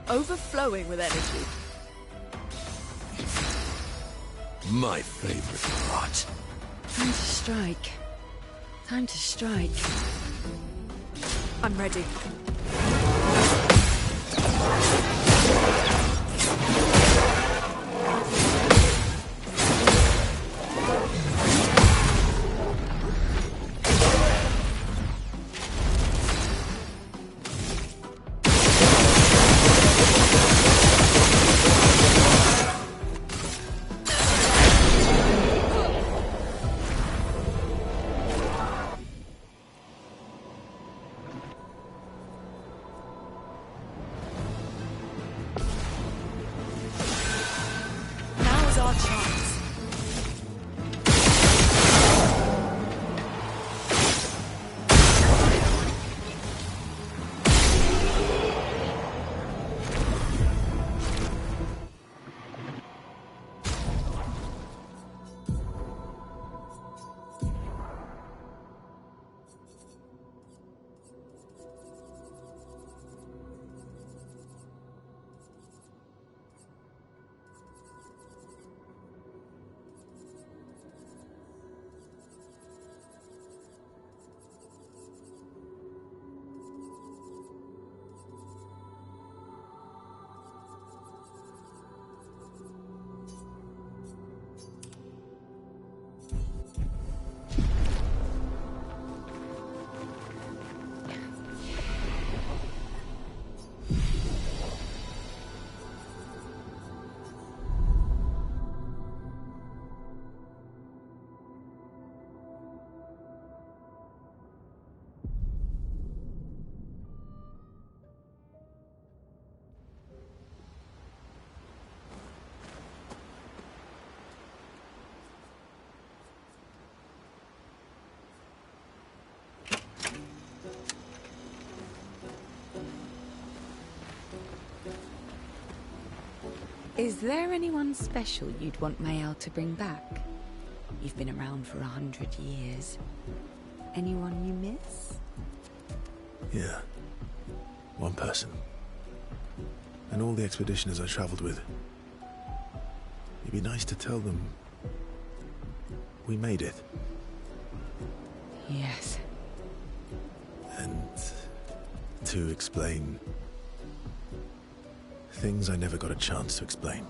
Overflowing with energy. My favorite part. Time to strike. Time to strike. I'm ready. Now's our chance. Is there anyone special you'd want Mayal to bring back? You've been around for 100 years. Anyone you miss? Yeah. One person. And all the expeditioners I traveled with. It'd be nice to tell them we made it. Yes. And to explain things I never got a chance to explain.